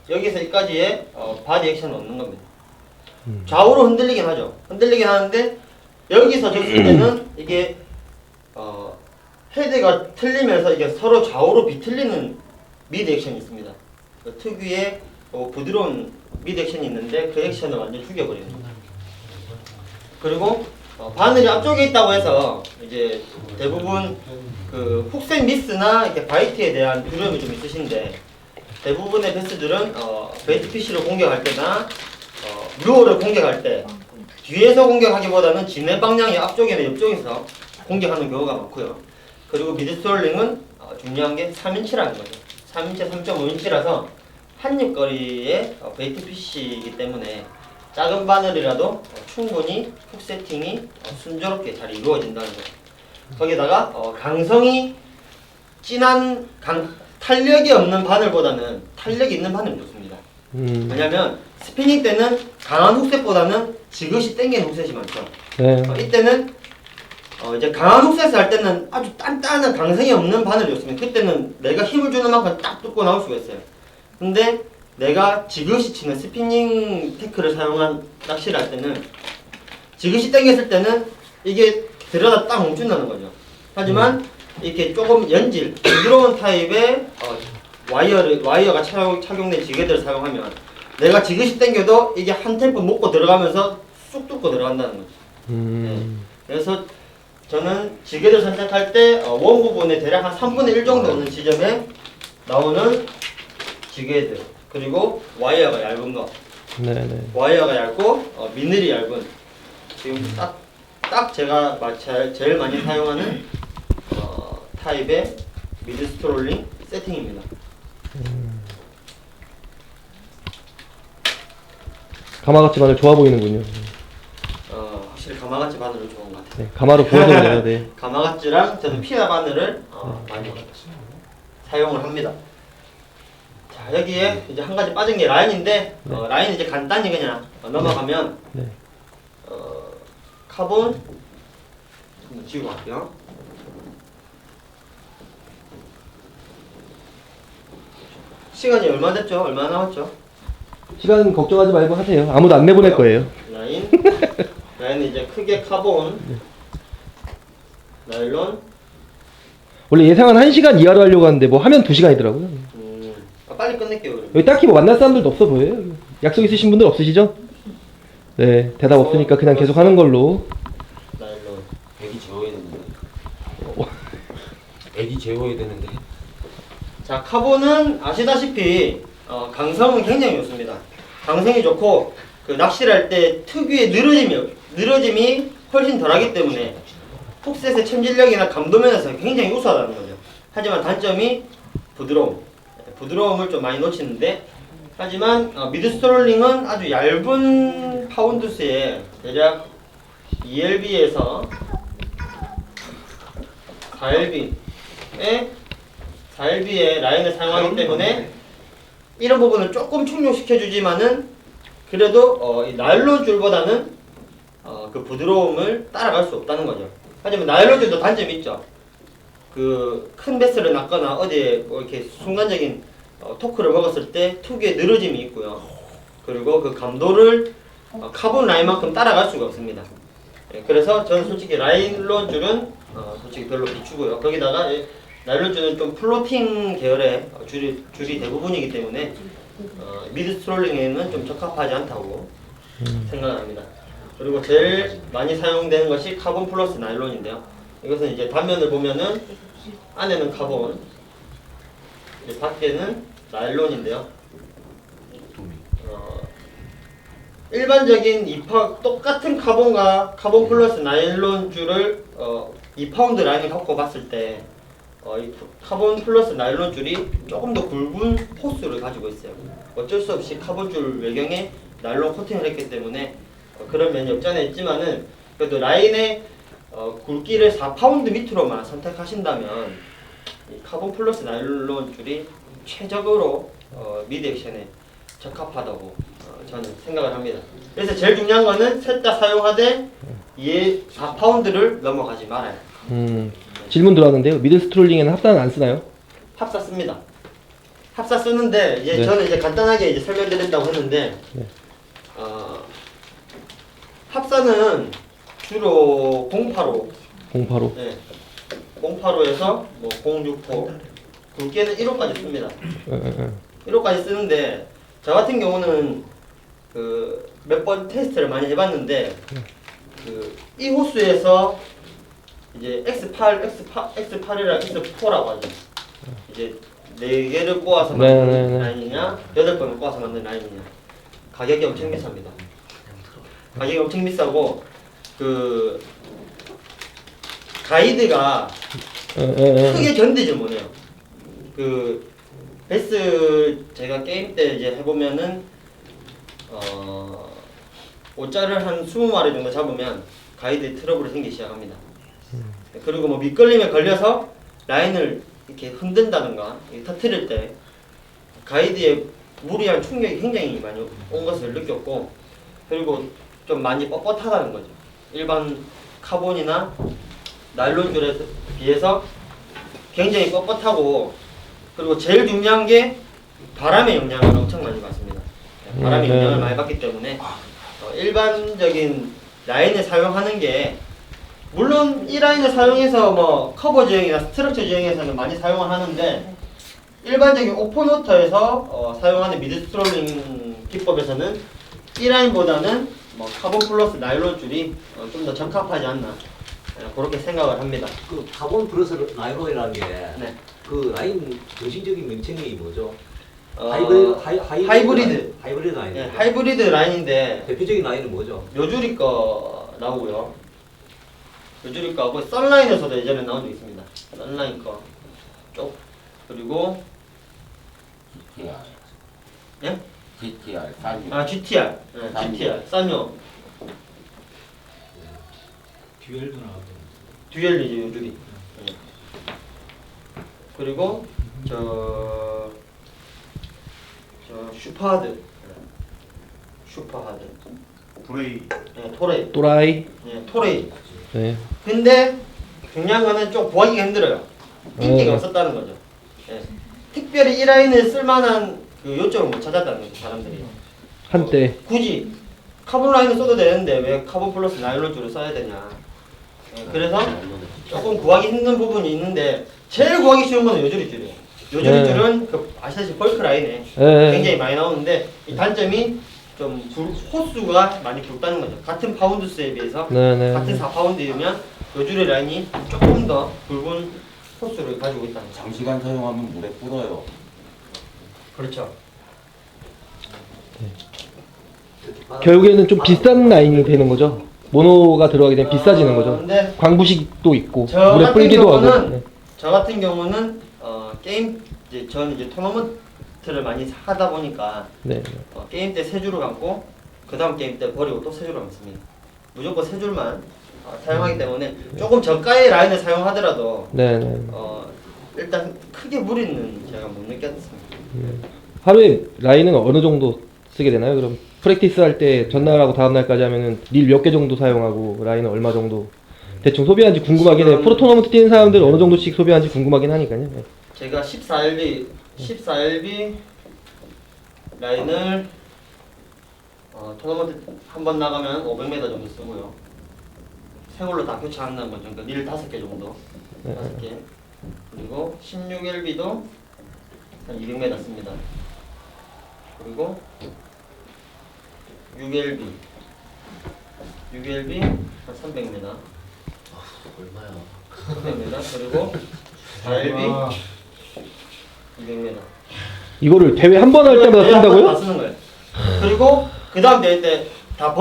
여기까지의 바디 액션은 없는 겁니다. 좌우로 흔들리긴 하죠. 흔들리긴 하는데 여기서 줬을 때는 이게 헤드가 틀리면서 이게 서로 좌우로 비틀리는 미드 액션이 있습니다. 그 특유의 부드러운 미드 액션이 있는데 그 액션을 완전 죽여버리는 겁니다. 그리고 바늘이 앞쪽에 있다고 해서 이제 대부분 그 훅센 미스나 이렇게 바이트에 대한 두려움이 좀 있으신데 대부분의 베스들은 베이트 피쉬를 공격할 때나 루어를 공격할 때 뒤에서 공격하기보다는 진내 방향이 앞쪽이나 옆쪽에서 공격하는 경우가 많고요. 그리고 미드 스트롤링은 중요한 게 3인치라는 거죠. 3인치 3.5인치라서 한입거리의 베이트 PC이기 때문에 작은 바늘이라도 충분히 훅 세팅이 순조롭게 잘 이루어진다는 거예요. 거기다가 강성이 진한 탄력이 없는 바늘보다는 탄력이 있는 바늘이 좋습니다. 왜냐면 스피닝 때는 강한 훅셋보다는 지그시 당기는 훅셋이 많죠. 네. 이때는 이제 강한 훅셋을 할 때는 아주 단단한 강성이 없는 바늘이 좋습니다. 그때는 내가 힘을 주는 만큼 딱 뚫고 나올 수가 있어요. 근데 내가 지그시 치는 스피닝 테크를 사용한 낚시를 할 때는 지그시 당겼을 때는 이게 들여다 딱 멈춘다는 거죠. 하지만 이렇게 조금 연질, 부드러운 타입의 와이어가 착용된 지게들을 사용하면 내가 지그시 당겨도 이게 한 템포 먹고 들어가면서 쑥 뚫고 들어간다는 거죠. 네. 그래서 저는 지게를 선택할 때 원 부분에 대략 한 3분의 1 정도 오는 지점에 나오는 지게들, 그리고 와이어가 얇은 거, 네네. 와이어가 얇고 미늘이 얇은, 지금 딱 제가 제일 많이 사용하는 타입의 미드 스트롤링 세팅입니다. 가마같이 바늘 좋아 보이는군요. 확실히 가마같이 바늘은 좋은 것 같아요. 네, 가마로 보여서 그래요. 네. 가마같이랑 저는 피나 바늘을 많이 사용을 합니다. 자, 여기에 이제 한 가지 빠진 게 라인인데 라인 이제 간단히 그냥 넘어가면 네. 카본 좀 지우고 갈게요. 시간이 얼마 됐죠? 얼마 남았죠? 시간 걱정하지 말고 하세요. 아무도 안 내보낼 거예요. 라인은 이제 크게 카본, 나일론. 원래 예상은 1시간 이하로 하려고 하는데 뭐 하면 2시간이더라고요. 빨리 끝낼게요. 그러면. 여기 딱히 뭐 만날 사람들도 없어 보여요. 약속 있으신 분들 없으시죠? 네, 대답 없으니까 그냥 계속 하는 걸로. 나일론. 애기 재워야 되는데. 애기 재워야 되는데. 자, 카본은 아시다시피 강성은 굉장히 좋습니다. 강성이 좋고 그 낚시를 할 때 특유의 늘어짐이 훨씬 덜하기 때문에 훅셋의 챔질력이나 감도면에서 굉장히 우수하다는 거죠. 하지만 단점이 부드러움을 좀 많이 놓치는데, 하지만 미드 스트롤링은 아주 얇은 파운드 수에 대략 2LB에서 4LB의 라인을 사용하기 때문에 이런 부분을 조금 충족시켜주지만은 그래도 이 나일론 줄보다는 그 부드러움을 따라갈 수 없다는 거죠. 하지만 나일론 줄도 단점이 있죠. 그 큰 베스를 낚거나 어디에 뭐 이렇게 순간적인 토크를 먹었을 때 특유의 늘어짐이 있고요. 그리고 그 감도를 카본 라인만큼 따라갈 수가 없습니다. 그래서 저는 솔직히 나일론 줄은 솔직히 별로 비추고요. 거기다가 나일론 줄은 좀 플로팅 계열의 줄이 대부분이기 때문에 미드 스트롤링에는 좀 적합하지 않다고 생각합니다. 그리고 제일 많이 사용되는 것이 카본 플러스 나일론인데요. 이것은 이제 단면을 보면은 안에는 카본, 이제 밖에는 나일론인데요. 일반적인 똑같은 카본과 카본 플러스 나일론 줄을 2파운드 라인을 갖고 봤을 때 이 카본 플러스 나일론 줄이 조금 더 굵은 포스를 가지고 있어요. 어쩔 수 없이 카본 줄 외경에 나일론 코팅을 했기 때문에 그런 면이 없지 않아 있지만은, 그래도 라인의 굵기를 4파운드 밑으로만 선택하신다면 이 카본 플러스 나일론 줄이 최적으로 미드 액션에 적합하다고 저는 생각을 합니다. 그래서 제일 중요한 거는 셋 다 사용하되 이에 4파운드를 넘어가지 말아요. 질문 들어왔는데요. 미드 스트롤링에는 합사는 안 쓰나요? 합사 씁니다. 합사 쓰는데 이제 네. 저는 이제 간단하게 이제 설명드린다고 했는데 네. 합사는 주로 085, 085. 네, 085에서 뭐 065, 굵게는 1호까지 씁니다. 1호까지 쓰는데 저 같은 경우는 그 몇 번 테스트를 많이 해봤는데 그 이 호수에서 이제 X8이랑 X4라고 하죠. 이제 4개를 꼬아서 만든 라인이냐 8번을 꼬아서 만든 라인이냐 가격이 엄청 비쌉니다. 가격이 엄청 비싸고 그 가이드가 크게 견디질 못해요. 그 베스 제가 게임 때 이제 해보면은 5자를 한 20마리 정도 잡으면 가이드에 트러블이 생기기 시작합니다. 그리고 뭐 밑걸림에 걸려서 라인을 이렇게 흔든다든가 터트릴 때 가이드에 무리한 충격이 굉장히 많이 온 것을 느꼈고, 그리고 좀 많이 뻣뻣하다는 거죠. 일반 카본이나 나일론 줄에 비해서 굉장히 뻣뻣하고, 그리고 제일 중요한 게 바람의 영향을 엄청 많이 받습니다. 바람의 영향을 많이 받기 때문에 일반적인 라인을 사용하는 게, 물론 이 라인을 사용해서 뭐 커버 지형이나 스트럭처 지형에서는 많이 사용을 하는데, 일반적인 오픈워터에서 사용하는 미드스트롤링 기법에서는 이 라인보다는 뭐 카본 플러스 나일론 줄이 좀 더 적합하지 않나, 그렇게 생각을 합니다. 그 카본 플러스 나일론이라는 게 네. 그 라인 정신적인 명칭이 뭐죠? 하이브리드. 하이브리드 라인. 네, 하이브리드 라인인데 대표적인 라인은 뭐죠? 요주리 거 나오고요. 요주리 거하고 썬라인에서도 예전에 나온 적 있습니다. 썬라인 거 쪽. 그리고 예? GTR, 사진. GTR. 네, GTR. 싼요. 듀엘도 나왔고. 듀엘이죠, 요주리. 네. 그리고 슈퍼하드. 네. 슈퍼하드. 브레이. 네, 토레이. 또라이. 네, 토레이. 네. 근데 중요한 거는 좀 구하기가 힘들어요. 인기가 없었다는 거죠. 예. 특별히 이 라인을 쓸만한 그 요점을 못 찾았다는 거죠, 사람들이. 한때. 굳이 카본 라인을 써도 되는데 왜 카본 플러스 나일론 줄을 써야 되냐. 예, 그래서 조금 구하기 힘든 부분이 있는데, 제일 구하기 쉬운 거는 요주리 줄이에요. 요주리 줄은 그 아시다시피 벌크 라인에 굉장히 많이 나오는데, 이 단점이 좀 호수가 많이 굵다는 거죠. 같은 파운드 수에 비해서 같은 4파운드이면 요주리 라인이 조금 더 굵은 호수를 가지고 있다는 거죠. 장시간 사용하면 물에 불어요. 그렇죠. 결국에는 좀 비싼 라인이 되는 거죠. 모노가 들어가게 되면 비싸지는 거죠. 근데 광부식도 있고 저 물에 같은 불기도 경우는 하고. 네. 저 같은 경우는 게임 이제 저는 이제 토너먼트를 많이 하다 보니까 네. 게임 때 세 줄을 감고 그 다음 게임 때 버리고 또 세 줄을 감습니다. 무조건 세 줄만 사용하기 때문에 조금 저가의 라인을 사용하더라도 네. 네. 일단 크게 무리는 제가 못 느꼈습니다. 하루에 라인은 어느 정도 쓰게 되나요? 그럼 프랙티스 할 때 전날하고 다음날까지 하면은 릴 몇 개 정도 사용하고 라인은 얼마 정도 대충 소비하는지 궁금하긴 해요. 프로 토너먼트 뛰는 사람들 어느 정도씩 소비하는지 궁금하긴 하니까요. 네. 제가 14LB 라인을 토너먼트 한 번 나가면 500m 정도 쓰고요. 생얼로 다 교체하는 건 정도 릴 5개 정도. 5개. 그리고 16LB도 한 200m 씁니다. 그리고 6LB 한 300m. 얼마야? 300m. 그리고 4LB 200m. 이거를 대회 한 번 할 때마다 다 쓴다고요? 쓰는 거예요. 그리고 그 다음 대회 때 다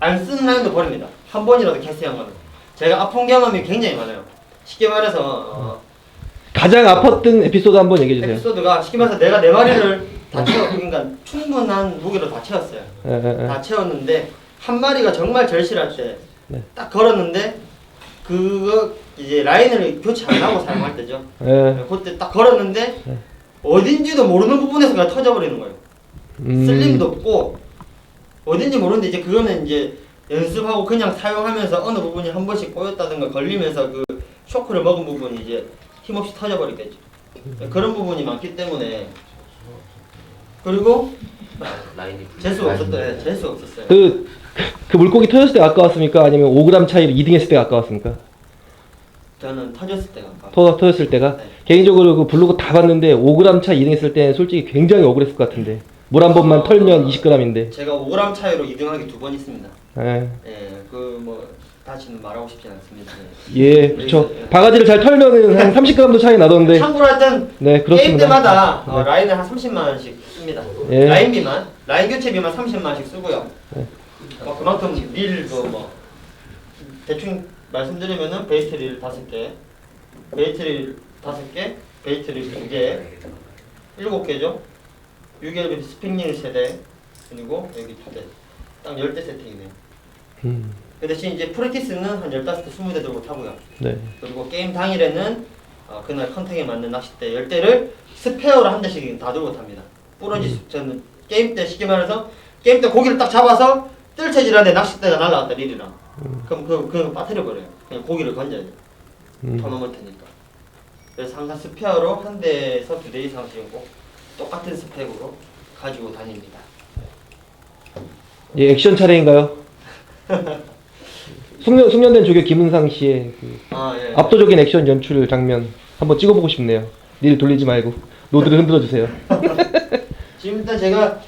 안 쓰는 라인도 버립니다. 한 번이라도 캐스한 거는. 제가 아픈 경험이 굉장히 많아요. 쉽게 말해서 가장 아팠던 에피소드 한번 얘기해 주세요. 에피소드가 쉽게 말해서 내가 내 마리를 다 채웠고, 그러니까 충분한 무게로 다 채웠어요. 다 채웠는데 한 마리가 정말 절실할 때 딱 걸었는데, 그거 이제 라인을 교체 안 하고 사용할 때죠. 그때 딱 걸었는데 어딘지도 모르는 부분에서 그냥 터져버리는 거예요. 슬림도 없고 어딘지 모르는데, 이제 그거는 이제 연습하고 그냥 사용하면서 어느 부분이 한 번씩 꼬였다든가 걸리면서 그 쇼크를 먹은 부분이 이제 힘없이 터져버리겠죠. 그런 부분이 많기 때문에. 그리고 라인이 재수가 없었어요. 재수가 없었어요. 그 물고기 터졌을 때 아까웠습니까? 아니면 5g 차이로 2등했을 때가 아까웠습니까? 저는 터졌을 때가 아까. 터졌을 때가? 네. 개인적으로 그 블로그 다 봤는데 5g 차 2등했을 때는 솔직히 굉장히 억울했을 것 같은데 물 한 번만 털면 20g인데. 제가 5g 차이로 2등하기 2번 있습니다. 예. 그 뭐 다시는 말하고 싶지 않습니다. 예, 그렇죠. 바가지를 잘 털면은 한 30g도 차이 나던데. 참고로 하여튼 네, 그렇습니다. 게임 때마다 네. 라인을 한 30만 원씩 씁니다. 예. 라인 교체비만 30만 원씩 쓰고요. 그만큼 릴도 뭐 대충 말씀드리면은 베이트 릴 5개, 베이트 릴 5개, 베이트 릴 2개, 7개죠. 6LB 스프링 세대 그리고 여기 2대 딱 10대 세팅이네요. 그 대신 이제 프랙티스는 한 15대 20대 정도 타고요. 네. 그리고 게임 당일에는 그날 컨택에 맞는 낚싯대 10대를 스페어로 한 대씩 다 들고 탑니다. 저는 게임 때 쉽게 말해서 게임 때 고기를 딱 잡아서 뜰채질하는데 낚싯대가 날라갔다 리리랑 그럼 그거 빠뜨려버려요. 그냥 고기를 건져야 돼요. 더 넘을 테니까. 그래서 항상 스페어로 한 대에서 2대 이상씩은 꼭 똑같은 스펙으로 가지고 다닙니다. 예, 액션 차례인가요? 숙련된 조교 김은상 씨의 그 예. 압도적인 액션 연출 장면 한번 찍어보고 싶네요. 릴 돌리지 말고 노드를 흔들어 주세요. 지금 일단 제가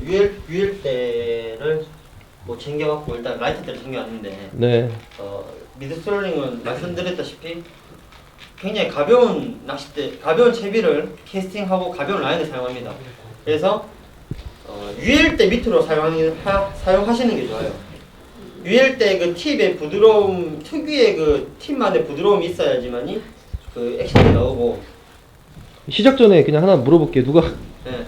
UL 대를 뭐 챙겨갖고 일단 라이트 대를 챙겨왔는데 네. 미드 스트롤링은 말씀드렸다시피 굉장히 가벼운 낚싯대, 가벼운 채비를 캐스팅하고 가벼운 라인을 사용합니다. 그래서 UL 대 밑으로 사용하시는 게 좋아요. UL 대 그 팁의 부드러움, 특유의 그 팁만의 부드러움이 있어야지만이 그 액션이 나오고. 시작 전에 그냥 하나 물어볼게요. 누가 네.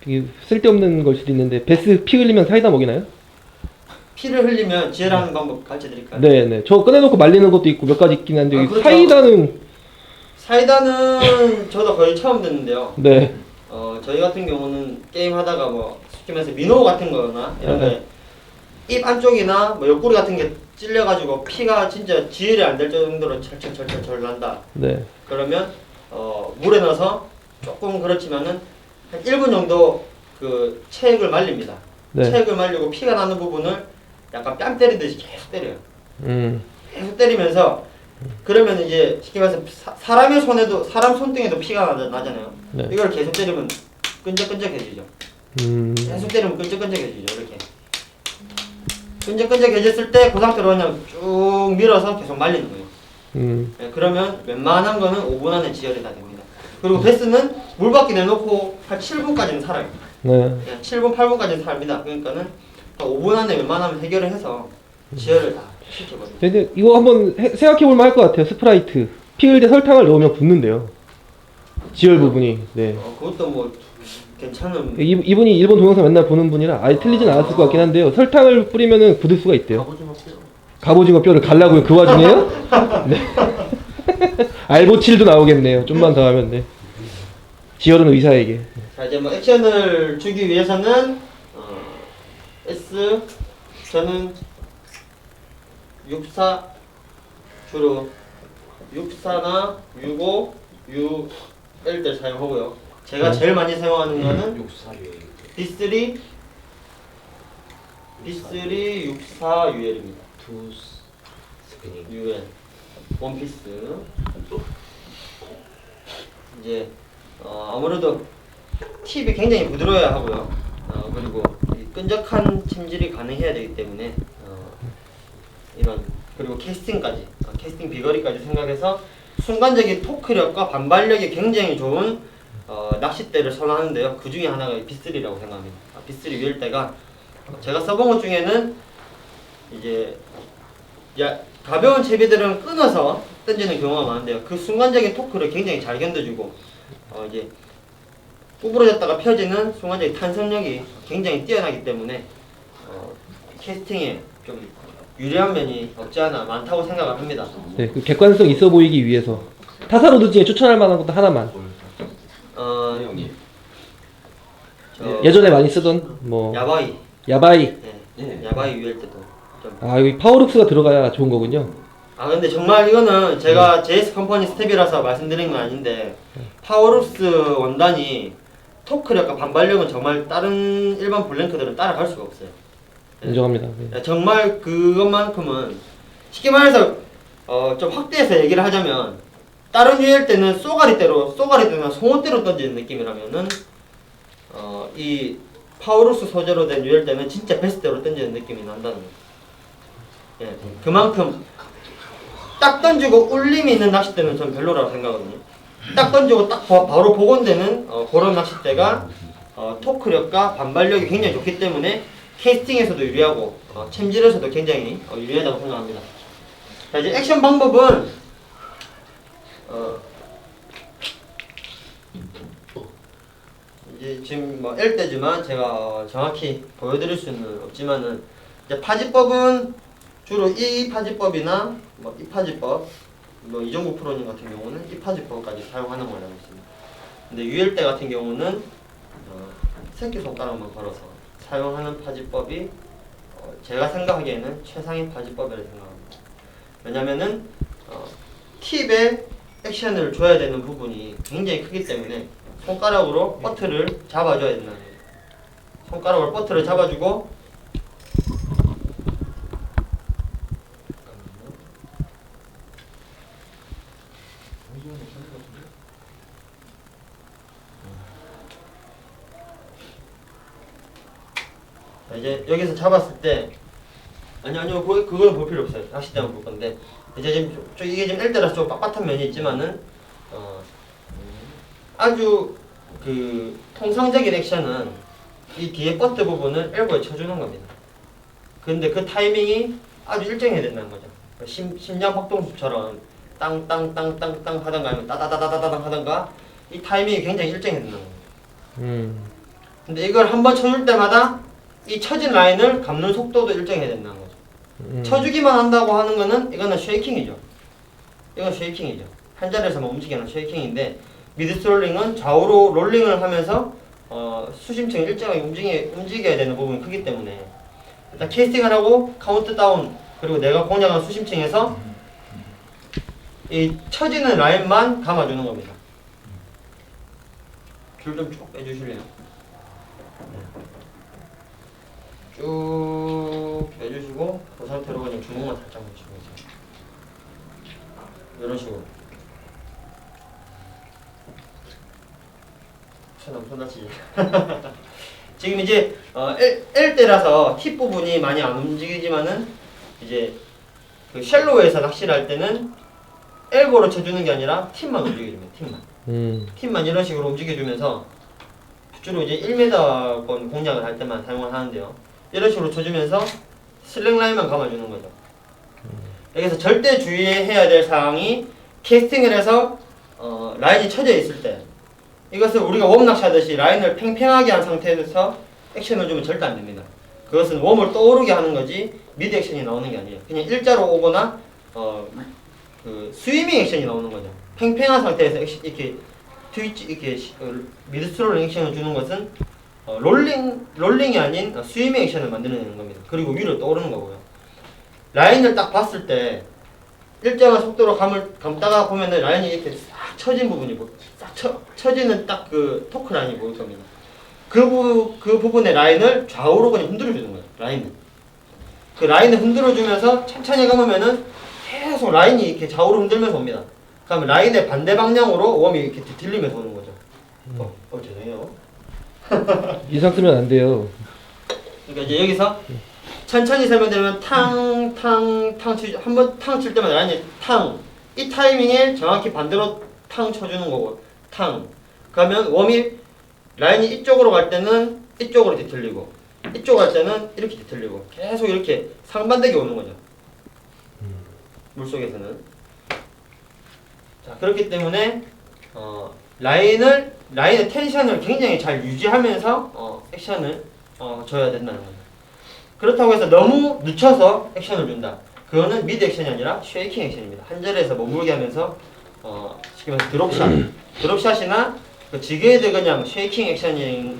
되게 쓸데없는 걸 수도 있는데 베스 피 흘리면 사이다 먹이나요? 피를 흘리면 지혈하는 방법 가르쳐드릴까요? 네네. 저 꺼내놓고 말리는 것도 있고 몇 가지 있긴 한데 여기 그렇죠. 사이다는 저도 거의 처음 듣는데요. 네. 저희 같은 경우는 게임 하다가 뭐 쉽게 말해서 민호 같은 거나 이런 게 입 안쪽이나 뭐 옆구리 같은 게 찔려가지고 피가 진짜 지혈이 안 될 정도로 철철철철 난다. 네. 그러면 물에 넣어서 조금 그렇지만은 한 1분 정도 그 체액을 말립니다. 네. 체액을 말리고 피가 나는 부분을 약간 뺨 때리듯이 계속 때려요. 계속 때리면서 그러면 이제 쉽게 말해서 사람의 손에도 사람 손등에도 피가 나잖아요. 네. 이걸 계속 때리면 끈적끈적해지죠. 계속 때리면 끈적끈적해지죠. 이렇게 끈적끈적해졌을 때 그 상태로 그냥 쭉 밀어서 계속 말리는 거예요. 네, 그러면 웬만한 거는 5분 안에 지혈이 다 됩니다. 그리고 베스는 물 밖에 내놓고 한 7분까지는 살아요. 네. 7분, 8분까지는 삽니다. 그러니까는 한 5분 안에 웬만하면 해결을 해서 지혈을 다 시켜버려요. 근데 이거 한번 생각해볼만 할 것 같아요. 스프라이트 피 흘릴 때 설탕을 넣으면 붙는데요. 지혈 부분이. 네. 그것도 뭐 괜찮은. 이분이 일본 동영상 맨날 보는 분이라 아예 틀리진 않았을 것 같긴 한데요. 설탕을 뿌리면은 굳을 수가 있대요. 갑오징어 뼈를 갈라고요. 그 와중에요? 네. 알보칠도 나오겠네요. 좀만 더 하면 네. 지혈은 의사에게. 자 이제 뭐 액션을 주기 위해서는 저는 64 주로 64나 65, 6L들 사용하고요. 제가 제일 많이 사용하는 거는 B3 64 UL입니다. 투 스피닝. UL 원피스. 이제 아무래도 팁이 굉장히 부드러워야 하고요. 그리고 이 끈적한 챔질이 가능해야 되기 때문에 이런 그리고 캐스팅까지 캐스팅 비거리까지 생각해서 순간적인 토크력과 반발력이 굉장히 좋은 낚싯대를 선호하는데요. 그 중에 하나가 B3라고 생각합니다. B3 UL대가 제가 써본 것 중에는 이제 가벼운 채비들은 끊어서 던지는 경우가 많은데요. 그 순간적인 토크를 굉장히 잘 견뎌주고 이제 구부러졌다가 펴지는 순간적인 탄성력이 굉장히 뛰어나기 때문에 캐스팅에 좀 유리한 면이 없지 않아 많다고 생각을 합니다. 네, 그 객관성 있어 보이기 위해서 타사로드 중에 추천할 만한 것도 하나만. 예전에 많이 쓰던 뭐 야바이. 네. 야바이 UL 때도 좀. 여기 파워룩스가 들어가야 좋은 거군요. 근데 정말 이거는 제가 JS 컴퍼니 스텝이라서 말씀드린 건 아닌데 파워룩스 원단이 토크력과 반발력은 정말 다른 일반 블랭크들은 따라갈 수가 없어요. 인정합니다. 네. 정말 그것만큼은 쉽게 말해서 좀 확대해서 얘기를 하자면 다른 UL 때는 쏘가리대나 송어대로 던지는 느낌이라면은 이 파워룩스 소재로 된 UL 때는 진짜 베스트대로 던지는 느낌이 난다는 거예요. 예, 그만큼 딱 던지고 울림이 있는 낚싯대는 전 별로라고 생각하거든요. 딱 던지고 딱 바로 복원되는 그런 낚싯대가 토크력과 반발력이 굉장히 좋기 때문에 캐스팅에서도 유리하고 챔질에서도 굉장히 유리하다고 생각합니다. 자, 이제 액션 방법은 이제 지금 뭐 L대지만 제가 정확히 보여드릴 수는 없지만은 이제 파지법은 주로 이 파지법이나 뭐 이 파지법, 뭐 이종국 프로님 같은 경우는 이 파지법까지 사용하는 걸로 알고 있습니다. 근데 유일대 같은 경우는 새끼 손가락만 걸어서 사용하는 파지법이 제가 생각하기에는 최상의 파지법이라고 생각합니다. 왜냐면은 팁에 액션을 줘야 되는 부분이 굉장히 크기 때문에 손가락으로 버트를 잡아줘야 된다는 거예요. 손가락으로 버트를 잡아주고 자, 이제 여기서 잡았을 때 아니요 그거는 볼 필요 없어요. 낚싯대만 볼 건데 이제 지금 이게 지금 L대라서 좀 빳빳한 면이 있지만은 아주 그 통상적인 액션은 이 뒤에 버트 부분을 엘보에 쳐주는 겁니다. 근데 그 타이밍이 아주 일정해야 된다는 거죠. 심장 박동수처럼 땅땅땅땅땅 하던가 아니면 따다다다다당 하던가 이 타이밍이 굉장히 일정해야 된다는 거예요. 근데 이걸 한번 쳐줄 때마다 이 쳐진 라인을 감는 속도도 일정해야 된다는 거죠. 쳐주기만 한다고 하는 거는 이거는 쉐이킹이죠. 이건 쉐이킹이죠. 한 자리에서만 움직이는 쉐이킹인데 미드 롤링은 좌우로 롤링을 하면서 수심층을 일정하게 움직여야 되는 부분이 크기 때문에 일단 캐스팅을 하고 카운트 다운 그리고 내가 공략한 수심층에서 이 쳐지는 라인만 감아주는 겁니다. 줄 좀 쭉 빼주실래요? 쭉 빼주시고 그 상태로 그냥 주먹만 살짝 묻히고 있어요. 이런 식으로. 손 다치지. 지금 이제 L대라서 팁 부분이 많이 안 움직이지만은 이제 그 샬로우에서 낚시를 할 때는 엘보로 쳐주는 게 아니라 팁만 움직여주면 팁만 이런 식으로 움직여주면서 주로 이제 1m권 공략을 할 때만 사용을 하는데요. 이런 식으로 쳐주면서 슬랙 라인만 감아주는 거죠. 여기서 절대 주의해야 될 사항이 캐스팅을 해서 라인이 쳐져 있을 때 이것을 우리가 웜 낚시하듯이 라인을 팽팽하게 한 상태에서 액션을 주면 절대 안 됩니다. 그것은 웜을 떠오르게 하는 거지 미드 액션이 나오는 게 아니에요. 그냥 일자로 오거나 그 스위밍 액션이 나오는 거죠. 팽팽한 상태에서 이렇게 트위치 이렇게 미드 스트롤링 액션을 주는 것은 롤링이 아닌 스위밍 액션을 만들어내는 겁니다. 그리고 위로 떠오르는 거고요. 라인을 딱 봤을 때 일정한 속도로 감다가 보면은 라인이 이렇게 싹 쳐진 부분이 싹 쳐지는 딱 그 토크 라인이 보일 겁니다. 그 부분의 라인을 좌우로 그냥 흔들어주는 거예요. 라인을. 그 라인을 흔들어주면서 천천히 감으면은 계속 라인이 이렇게 좌우로 흔들면서 옵니다. 그러면 라인의 반대 방향으로 웜이 이렇게 뒤틀리면서 오는 거죠. 죄송해요. 이상 쓰면 안 돼요. 그러니까 이제 여기서 천천히 설명드리면 한번 탕 칠 때마다 라인이 이 타이밍에 정확히 반대로 탕 쳐주는 거고 그러면 웜이 라인이 이쪽으로 갈 때는 이쪽으로 뒤틀리고 이쪽 갈 때는 이렇게 뒤틀리고 계속 이렇게 상반되게 오는 거죠. 물속에서는. 자, 그렇기 때문에 라인의 텐션을 굉장히 잘 유지하면서 액션을 줘야 된다는 거예요. 그렇다고 해서 너무 늦춰서 액션을 준다. 그거는 미드 액션이 아니라 쉐이킹 액션입니다. 한 자리에서 머물게 하면서 쉽게 말해서 드롭샷이나 그 지그헤드 그냥 쉐이킹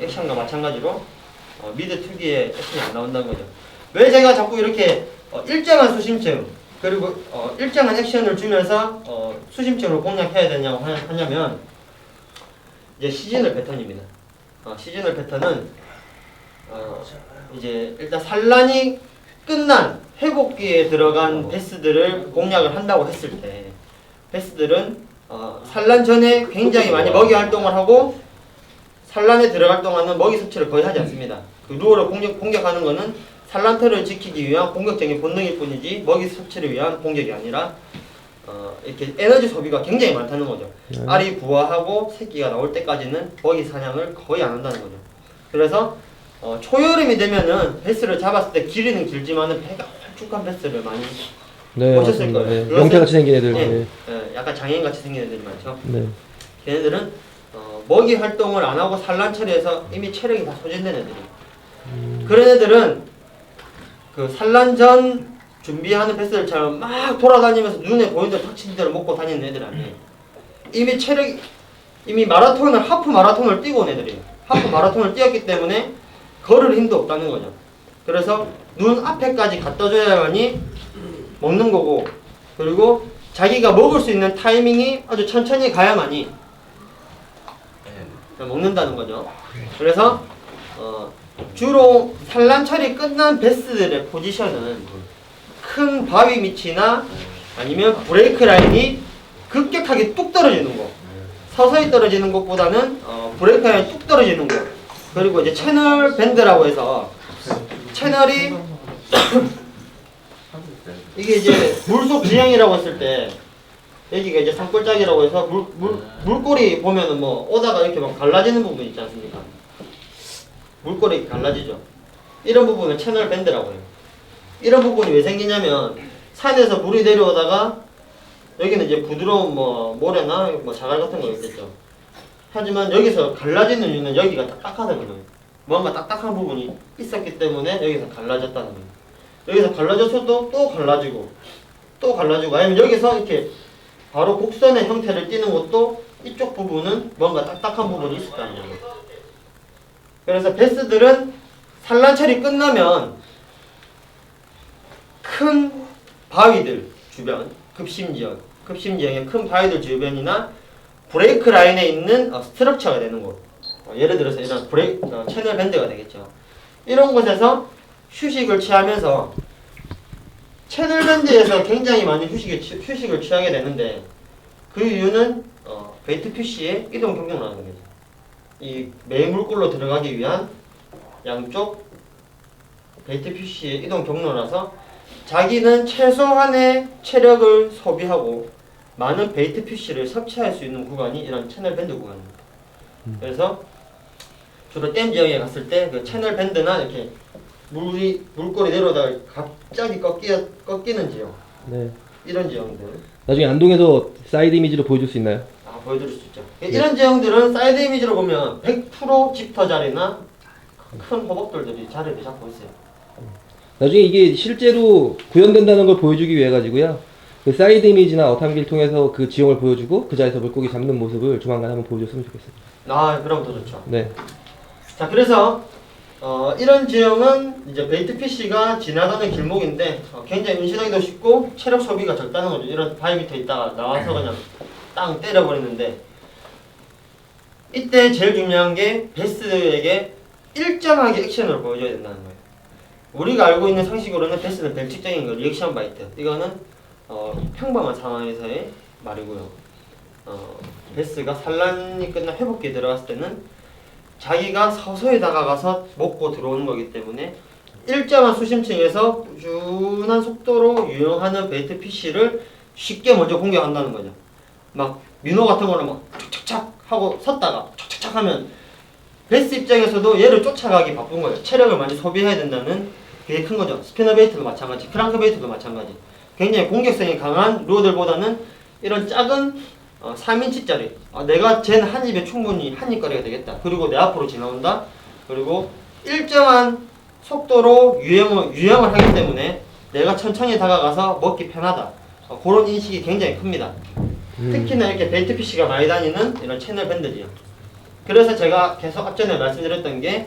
액션과 마찬가지로 미드 특유의 액션이 안 나온다는 거죠. 왜 제가 자꾸 이렇게 일정한 수심층 그리고 일정한 액션을 주면서 수심층으로 공략해야 되냐고 하냐면 이제 시즈널 패턴입니다. 시즈널 패턴은 이제 일단 산란이 끝난 회복기에 들어간 베스들을 공략을 한다고 했을 때 베스들은 산란 전에 굉장히 많이 먹이 활동을 하고 산란에 들어갈 동안은 먹이 섭취를 거의 하지 않습니다. 그 루어를 공격하는 것은 산란터를 지키기 위한 공격적인 본능일 뿐이지 먹이 섭취를 위한 공격이 아니라 이렇게 에너지 소비가 굉장히 많다는 거죠. 알이 부화하고 새끼가 나올 때까지는 먹이 사냥을 거의 안 한다는 거죠. 그래서 초여름이 되면은 베스를 잡았을 때 길이는 길지만은 배가 홀쭉한 베스를 많이 보셨을 거예요. 네. 명태같이 생긴 애들. 네. 약간 장애인같이 생긴 애들이 많죠. 네. 걔네들은 먹이 활동을 안 하고 산란 처리해서 이미 체력이 다 소진된 애들이. 그런 애들은 그 산란 전 준비하는 뱃살처럼 막 돌아다니면서 눈에 보이는 대로 닥친 대로 먹고 다니는 애들 아니에요. 이미 체력이 이미 하프 마라톤을 뛰고 온 애들이에요. 하프 마라톤을 뛰었기 때문에 걸을 힘도 없다는 거죠. 그래서 눈 앞에까지 갖다 줘야만이 먹는 거고, 그리고 자기가 먹을 수 있는 타이밍이 아주 천천히 가야만이 먹는다는 거죠. 그래서 주로 산란 처리 끝난 베스들의 포지션은 큰 바위 밑이나 아니면 브레이크 라인이 급격하게 뚝 떨어지는 거, 서서히 떨어지는 것보다는 브레이크 라인이 뚝 떨어지는 거, 그리고 이제 채널 밴드라고 해서 채널이 이게 이제 물속 지형이라고 했을 때 여기가 이제 산골짜기라고 해서 물꼬리 보면은 뭐 오다가 이렇게 막 갈라지는 부분 있지 않습니까? 물꼬리 갈라지죠. 이런 부분을 채널 밴드라고 해요. 이런 부분이 왜 생기냐면 산에서 물이 내려오다가 여기는 이제 부드러운 뭐 모래나 뭐 자갈 같은 거 있겠죠. 하지만 여기서 갈라지는 이유는 여기가 딱딱하다거든요. 뭔가 딱딱한 부분이 있었기 때문에 여기서 갈라졌다는 거예요. 여기서 갈라졌어도 또 갈라지고 또 갈라지고, 아니면 여기서 이렇게 바로 곡선의 형태를 띠는 것도 이쪽 부분은 뭔가 딱딱한 부분이 있었다는 거예요. 그래서 베스들은 산란 처리 끝나면 큰 바위들 주변, 급심지형의 큰 바위들 주변이나 브레이크 라인에 있는 스트럭처가 되는 곳, 예를 들어서 이런 채널 밴드가 되겠죠. 이런 곳에서 휴식을 취하면서 채널 밴드에서 굉장히 많이 휴식을 취하게 되는데, 그 이유는 베이트 피쉬의 이동 경로라는 거죠. 이 매물골로 들어가기 위한 양쪽 베이트 피쉬의 이동 경로라서 자기는 최소한의 체력을 소비하고 많은 베이트 피쉬를 섭취할 수 있는 구간이 이런 채널 밴드 구간입니다. 그래서 주로 댐 지역에 갔을 때 그 채널 밴드나 이렇게 물꼬리 내려오다가 갑자기 꺾이는 지역, 네. 이런 지형들. 나중에 안동에서 사이드 이미지로 보여줄 수 있나요? 보여드릴 수 있죠. 네. 이런 지형들은 사이드 이미지로 보면 100% 집터 자리나 큰 호박돌들이 자리를 잡고 있어요. 나중에 이게 실제로 구현된다는 걸 보여주기 위해 가지고요. 그 사이드 이미지나 어탐기를 통해서 그 지형을 보여주고 그 자리에서 물고기 잡는 모습을 조만간 한번 보여줬으면 좋겠습니다. 그럼 더 좋죠. 네. 자, 그래서 이런 지형은 이제 베이트 피쉬가 지나가는 길목인데 굉장히 은신하기도 쉽고 체력 소비가 적다는 거죠. 이런 바위 밑에 있다가 나와서 그냥 땅 때려버리는데, 이때 제일 중요한 게 베스에게 일정하게 액션을 보여줘야 된다는 거예요. 우리가 알고 있는 상식으로는 베스는 변칙적인 거, 리액션 바이트. 이거는 평범한 상황에서의 말이고요. 베스가 산란이 끝나 회복기에 들어갔을 때는 자기가 서서히 다가가서 먹고 들어오는 거기 때문에 일정한 수심층에서 꾸준한 속도로 유영하는 베이트 피쉬를 쉽게 먼저 공격한다는 거죠. 막 민호 같은 거는 막 착착착 하고 섰다가 착착착 하면 베스 입장에서도 얘를 쫓아가기 바쁜 거예요. 체력을 많이 소비해야 된다는 그게 큰 거죠. 스피너 베이트도 마찬가지, 크랑크 베이트도 마찬가지. 굉장히 공격성이 강한 루어들보다는 이런 작은 3인치짜리, 내가 쟨 한 입에 충분히 한 입거리가 되겠다. 그리고 내 앞으로 지나온다. 그리고 일정한 속도로 유영을 하기 때문에 내가 천천히 다가가서 먹기 편하다. 그런 인식이 굉장히 큽니다. 특히나 이렇게 베이트 피쉬가 많이 다니는 이런 채널 밴드지요. 그래서 제가 계속 앞전에 말씀드렸던 게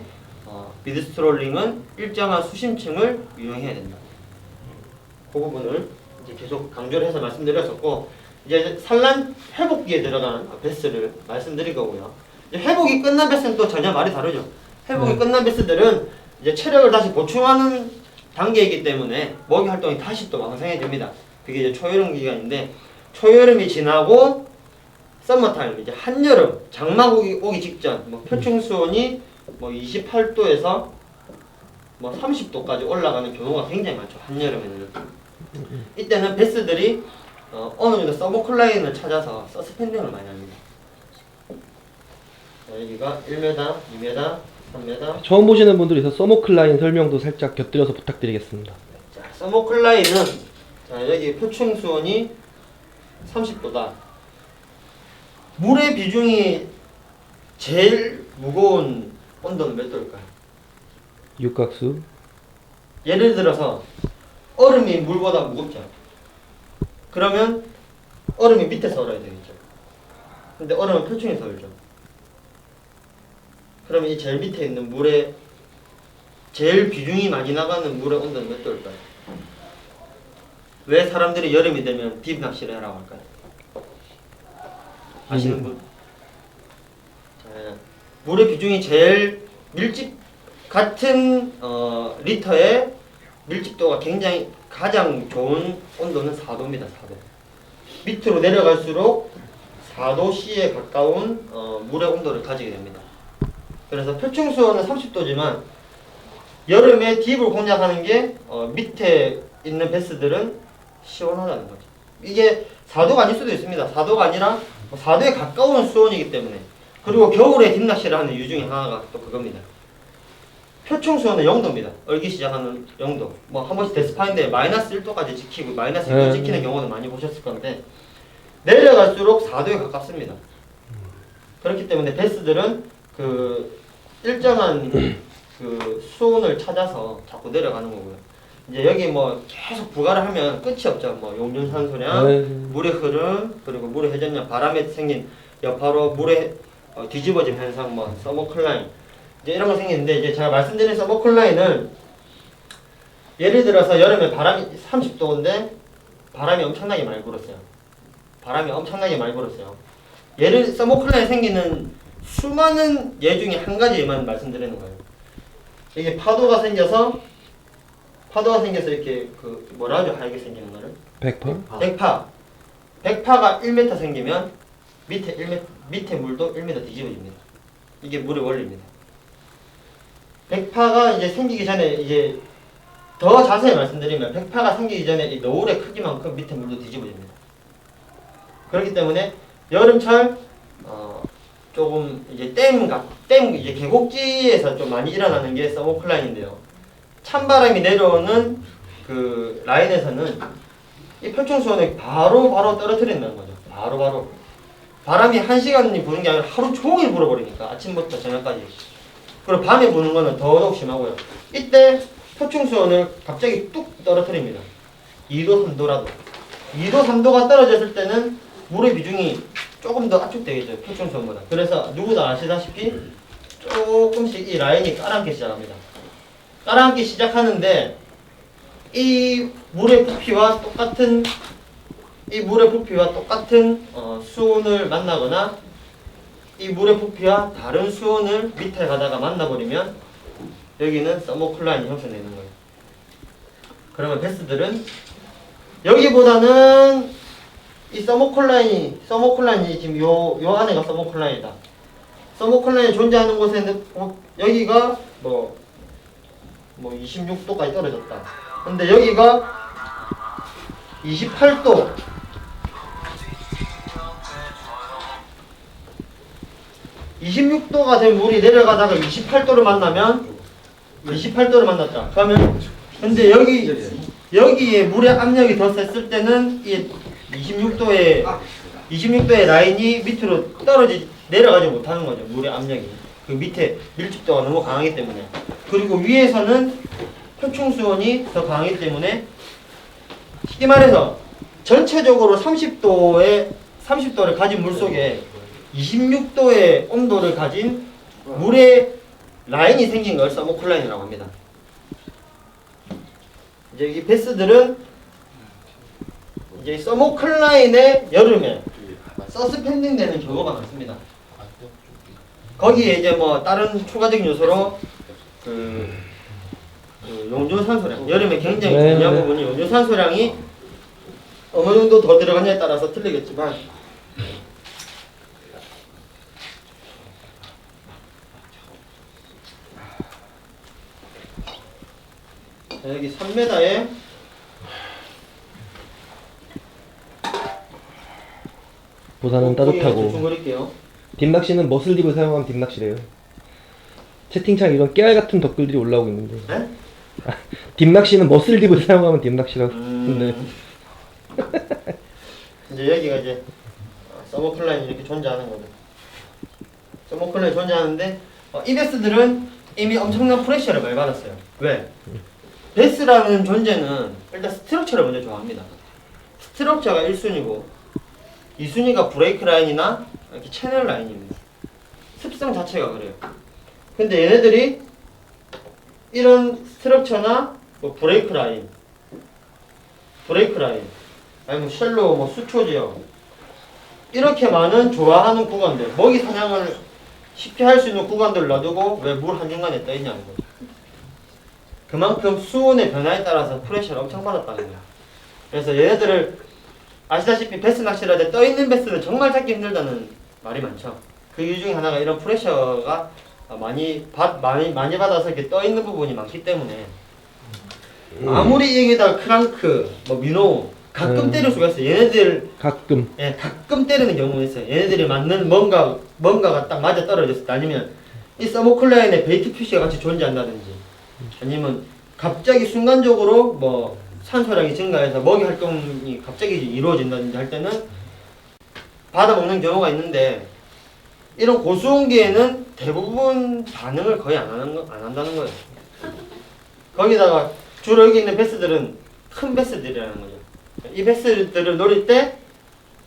미드 스트롤링은 일정한 수심층을 유영해야 된다. 그 부분을 이제 계속 강조를 해서 말씀드렸었고, 이제 산란 회복기에 들어간 베스를 말씀드릴 거고요. 이제 회복이 끝난 베스는 또 전혀 말이 다르죠. 회복이 끝난 베스들은 이제 체력을 다시 보충하는 단계이기 때문에 먹이 활동이 다시 또 왕성해집니다. 그게 이제 초여름 기간인데, 초여름이 지나고 썸머타임, 이제 한여름, 장마 오기 직전, 뭐 표층 수온이 뭐 28도에서 뭐 30도까지 올라가는 경우가 굉장히 많죠. 한여름에는. 이때는 베스들이 어느 정도 서브클라인을 찾아서 서스펜딩을 많이 합니다. 여기가 1m, 2m, 3m. 처음 보시는 분들이 있어 서모클라인 설명도 살짝 곁들여서 부탁드리겠습니다. 자, 서모클라인은 여기 표층 수온이 30도다. 물의 비중이 제일 무거운 온도는 몇 도일까요? 육각수. 예를 들어서 얼음이 물보다 무겁죠. 그러면 얼음이 밑에서 얼어야 되겠죠. 근데 얼음은 표층에서 얼죠. 그러면 이 제일 밑에 있는 물에 제일 비중이 많이 나가는 물의 온도는 몇 도일까요? 왜 사람들이 여름이 되면 딥 낚시를 하라고 할까요? 아시는 분? 자, 물의 비중이 제일 같은 리터의 밀집도가 굉장히 가장 좋은 온도는 4도입니다. 4도. 밑으로 내려갈수록 4도C에 가까운 물의 온도를 가지게 됩니다. 그래서 표층수온은 30도지만 여름에 딥을 공략하는 게 밑에 있는 베스들은 시원하다는 거죠. 이게 4도가 아닐 수도 있습니다. 4도가 아니라 4도에 가까운 수온이기 때문에. 그리고 겨울에 딥낚시를 하는 이유 중에 하나가 또 그겁니다. 표층수온은 0도입니다. 얼기 시작하는 0도. 뭐 한 번씩 데스파인데 마이너스 1도까지 지키고 마이너스 1도 지키는 경우는 많이 보셨을 건데 내려갈수록 4도에 가깝습니다. 그렇기 때문에 베스들은 그 일정한 그 수온을 찾아서 자꾸 내려가는 거고요. 이제 여기 뭐 계속 부가를 하면 끝이 없죠. 뭐 용존산소량, 물의 흐름, 그리고 물의 회전량, 바람에 생긴 여파로 물의 뒤집어짐 현상, 뭐 서머클라인 이제 이런 거 생기는데 이제 제가 말씀드린 서머클라인은 예를 들어서 여름에 바람이 30도인데 바람이 엄청나게 많이 불었어요. 바람이 엄청나게 많이 불었어요. 서머클라인 생기는 수많은 예 중에 한 가지만 말씀드리는 거예요. 이게 파도가 생겨서 이렇게 그 뭐라 하죠? 하얗게 생기는 거를? 백파. 백파가 1m 생기면 밑에 물도 1m 뒤집어집니다. 이게 물의 원리입니다. 백파가 이제 생기기 전에 이제 더 자세히 말씀드리면 백파가 생기기 전에 이 노을의 크기만큼 밑에 물도 뒤집어집니다. 그렇기 때문에 여름철 조금 이제 댐 이제 계곡지에서 좀 많이 일어나는 게 서머클라인인데요. 찬바람이 내려오는 그 라인에서는 이 표층수온을 바로 떨어뜨린다는 거죠. 바로 바람이 1시간이 부는 게 아니라 하루 종일 불어버리니까 아침부터 저녁까지. 그리고 밤에 부는 거는 더더욱 심하고요. 이때 표층수온을 갑자기 뚝 떨어뜨립니다. 2도 3도라도 2도 3도가 떨어졌을 때는 물의 비중이 조금 더 압축되겠죠. 표층수온보다. 그래서 누구도 아시다시피 조금씩 이 라인이 깔아앉기 시작합니다. 깔아앉기 시작하는데 이 물의 부피와 똑같은 수온을 만나거나 이 물의 부피와 다른 수온을 밑에 가다가 만나버리면 여기는 서머클라인이 형성되는 거예요. 그러면 베스들은 여기보다는 이 서머클라인이 지금 요 안에가 서머클라인이다. 서머클라인이 존재하는 곳에는 여기가 뭐 26도까지 떨어졌다. 근데 여기가 28도 26도가 된 물이 내려가다가 28도를 만났다. 그러면 근데 여기에 물의 압력이 더 셌을 때는 이 26도의 라인이 밑으로 내려가지 못하는 거죠. 물의 압력이. 그 밑에 밀집도가 너무 강하기 때문에. 그리고 위에서는 표층수온이 더 강하기 때문에 쉽게 말해서 전체적으로 30도를 가진 물 속에 26도의 온도를 가진 물의 라인이 생긴 걸 서머클라인이라고 합니다. 이제 이 베스들은 이제 서머클라인의 여름에 서스펜딩 되는 경우가 많습니다. 거기에 이제 뭐 다른 추가적인 요소로 그 용존산소량, 여름에 굉장히 중요한 부분이 용존산소량이 어느 정도 더 들어가냐에 따라서 틀리겠지만 여기 3m에 보다는 따뜻하고. 대충 그릴게요. 딥낚시는 머슬립을 사용하면 딥낚시래요. 채팅창 이런 깨알 같은 댓글들이 올라오고 있는데. 네? 딥낚시는 머슬립을 사용하면 딥낚시라고. 근데 이제 여기가 이제 서머클라인이 이렇게 존재하는 거죠. 서머클레이 존재하는데 이 베스들은 이미 엄청난 프레셔를 많이 받았어요. 왜? 베스라는 존재는 일단 스트럭처를 먼저 좋아합니다. 스트럭처가 1순위고 2순위가 브레이크 라인이나 이렇게 채널 라인입니다. 습성 자체가 그래요. 근데 얘네들이 이런 스트럭처나 뭐 브레이크 라인 아니면 쉘로 뭐 수초 지역 이렇게 많은 좋아하는 구간들, 먹이 사냥을 쉽게 할 수 있는 구간들을 놔두고 왜 물 한중간에 떠 있냐는 거죠. 그만큼 수온의 변화에 따라서 프레셔를 엄청 받았다는 거야. 그래서 얘네들을 아시다시피 베스 낚시를 할 때 떠 있는 베스는 정말 잡기 힘들다는 말이 많죠. 그 이유 중에 하나가 이런 프레셔가 많이 받아서 이렇게 떠 있는 부분이 많기 때문에 아무리 여기다 크랑크, 뭐 미노 가끔 때릴 수가 있어요. 얘네들 가끔. 예, 가끔 때리는 경우는 있어요. 얘네들이 맞는 뭔가가 딱 맞아 떨어졌을 때 아니면 이 서머클레인의 베이트 표시가 같이 존재한다든지 아니면 갑자기 순간적으로 뭐 산소량이 증가해서 먹이 활동이 갑자기 이루어진다든지 할 때는 받아먹는 경우가 있는데 이런 고수온기에는 대부분 반응을 거의 안 한다는 거예요. 거기다가 주로 여기 있는 베스들은 큰 베스들이라는 거죠. 이 베스들을 노릴 때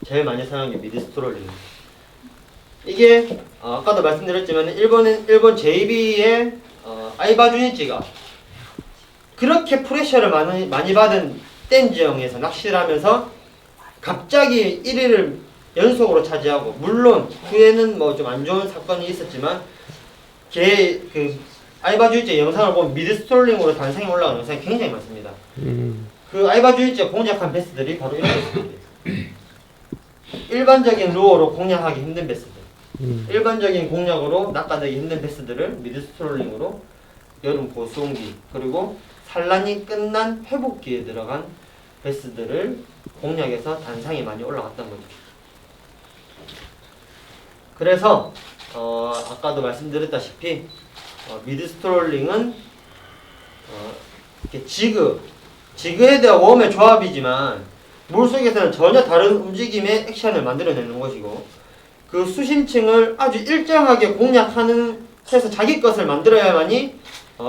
제일 많이 사용하는 게 미드스트롤링입니다. 이게 아까도 말씀드렸지만 일본 JB의 아이바주니치가 그렇게 프레셔를 많이 받은 땐지형에서 낚시를 하면서 갑자기 1위를 연속으로 차지하고 물론 후에는 뭐 좀 안 좋은 사건이 있었지만 그 아이바주니치 영상을 보면 미드스트롤링으로 단상에 올라가는 영상이 굉장히 많습니다. 그 아이바주니치가 공략한 베스들이 바로 이런 베스들이에요. 일반적인 루어로 공략하기 힘든 베스들, 일반적인 공략으로 낚아내기 힘든 베스들을 미드스트롤링으로 여름 고수온기 그리고 산란이 끝난 회복기에 들어간 베스들을 공략해서 단상이 많이 올라갔던 거죠. 그래서 아까도 말씀드렸다시피 미드스트롤링은 이렇게 지그헤드와 웜의 조합이지만 물속에서는 전혀 다른 움직임의 액션을 만들어내는 것이고 그 수심층을 아주 일정하게 공략하는 해서 자기 것을 만들어야만이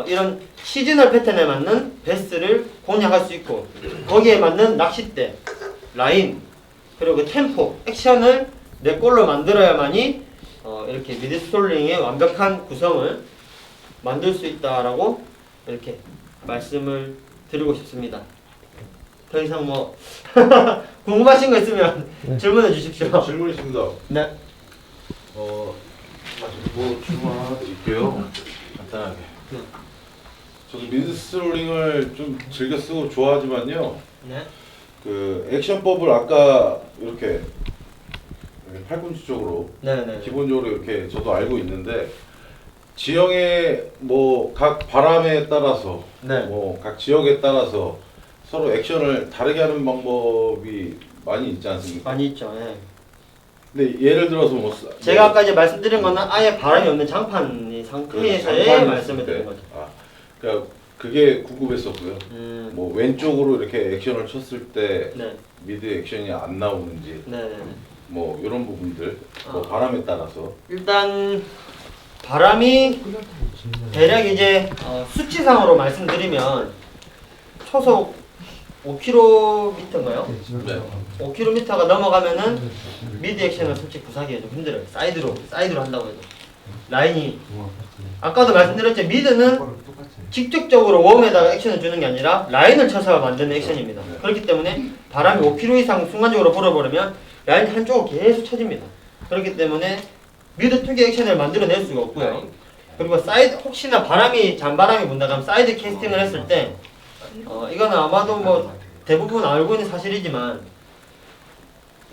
이런 시즈널 패턴에 맞는 베스를 공략할 수 있고 거기에 맞는 낚싯대, 라인, 그리고 그 템포, 액션을 내 걸로 만들어야만이 이렇게 미드스트롤링의 완벽한 구성을 만들 수 있다라고 이렇게 말씀을 드리고 싶습니다. 더 이상 뭐 궁금하신 거 있으면 질문해 주십시오. 질문 있습니다. 네. 뭐 질문 하나 드릴게요. 간단하게. 저도 미드스트롤링을 좀 즐겨 쓰고 좋아하지만요. 네. 그 액션법을 아까 이렇게 팔꿈치 쪽으로 네네. 기본적으로 이렇게 저도 알고 있는데 지형의 뭐 각 바람에 따라서 네. 뭐 각 지역에 따라서 서로 액션을 다르게 하는 방법이 많이 있지 않습니까? 많이 있죠. 예. 근데 예를 들어서 뭐 제가 아까 이제 말씀드린 거는 아예 바람이 없는 장판이 상태에서의 장판이 말씀을 있을 드린 때. 거죠. 그러니까 그게 궁금했었고요. 뭐 왼쪽으로 이렇게 액션을 쳤을 때 네. 미드 액션이 안 나오는지 네네. 뭐 이런 부분들 뭐 바람에 따라서 일단 바람이 대략 이제 수치상으로 말씀드리면 초속 5km인가요? 네. 5km가 넘어가면은 미드 액션을 솔직히 구사하기가 좀 힘들어요. 사이드로 한다고 해도 라인이 아까도 말씀드렸죠. 미드는 직접적으로 웜에다가 액션을 주는 게 아니라 라인을 쳐서 만드는 액션입니다. 그렇기 때문에 바람이 5km 이상 순간적으로 불어버리면 라인 한쪽으로 계속 쳐집니다. 그렇기 때문에 미드 투기 액션을 만들어낼 수가 없고요. 그리고 사이드 혹시나 잔바람이 분다면 사이드 캐스팅을 했을 때 이거는 아마도 뭐 대부분 알고 있는 사실이지만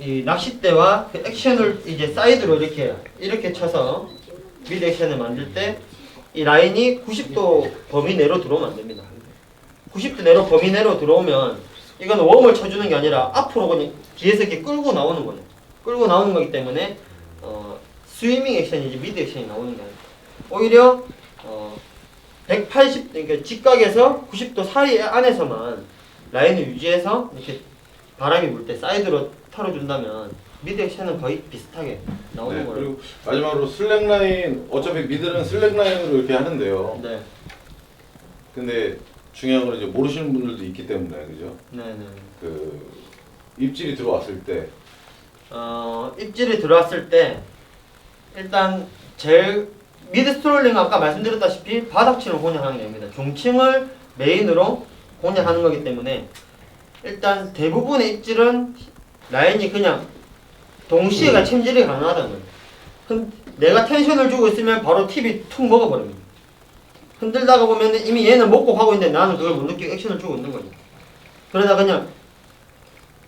이 낚싯대와 그 액션을 이제 사이드로 이렇게 쳐서 미드 액션을 만들 때 이 라인이 90도 범위 내로 들어오면 안 됩니다. 90도 내로 범위 내로 들어오면 이건 웜을 쳐주는 게 아니라 앞으로 그냥 뒤에서 이렇게 끌고 나오는 거예요. 끌고 나오는 거기 때문에 스위밍 액션이지 미드 액션이 나오는 게 아니에요. 오히려 180 그러니까 직각에서 90도 사이 안에서만 라인을 유지해서 이렇게 바람이 불 때 사이드로 털어준다면 미드 액션은 거의 비슷하게 나오는 네, 거예요. 그리고 마지막으로 슬랙라인, 어차피 미드는 슬랙라인으로 이렇게 하는데요. 네, 근데 중요한 건 이제 모르시는 분들도 있기 때문에 그죠? 네. 그 입질이 들어왔을 때 입질이 들어왔을 때 일단 제일 미드 스트롤링 아까 말씀드렸다시피 바닥층을 공략하는 게 아닙니다. 중층을 메인으로 공략하는 거기 때문에 일단 대부분의 입질은 라인이 그냥 동시에 그냥 챔질이 가능하다는 거예요. 내가 텐션을 주고 있으면 바로 팁이 툭 먹어버립니다. 흔들다가 보면 이미 얘는 먹고 가고 있는데 나는 그걸 못 느끼고 액션을 주고 있는 거죠. 그러다 그냥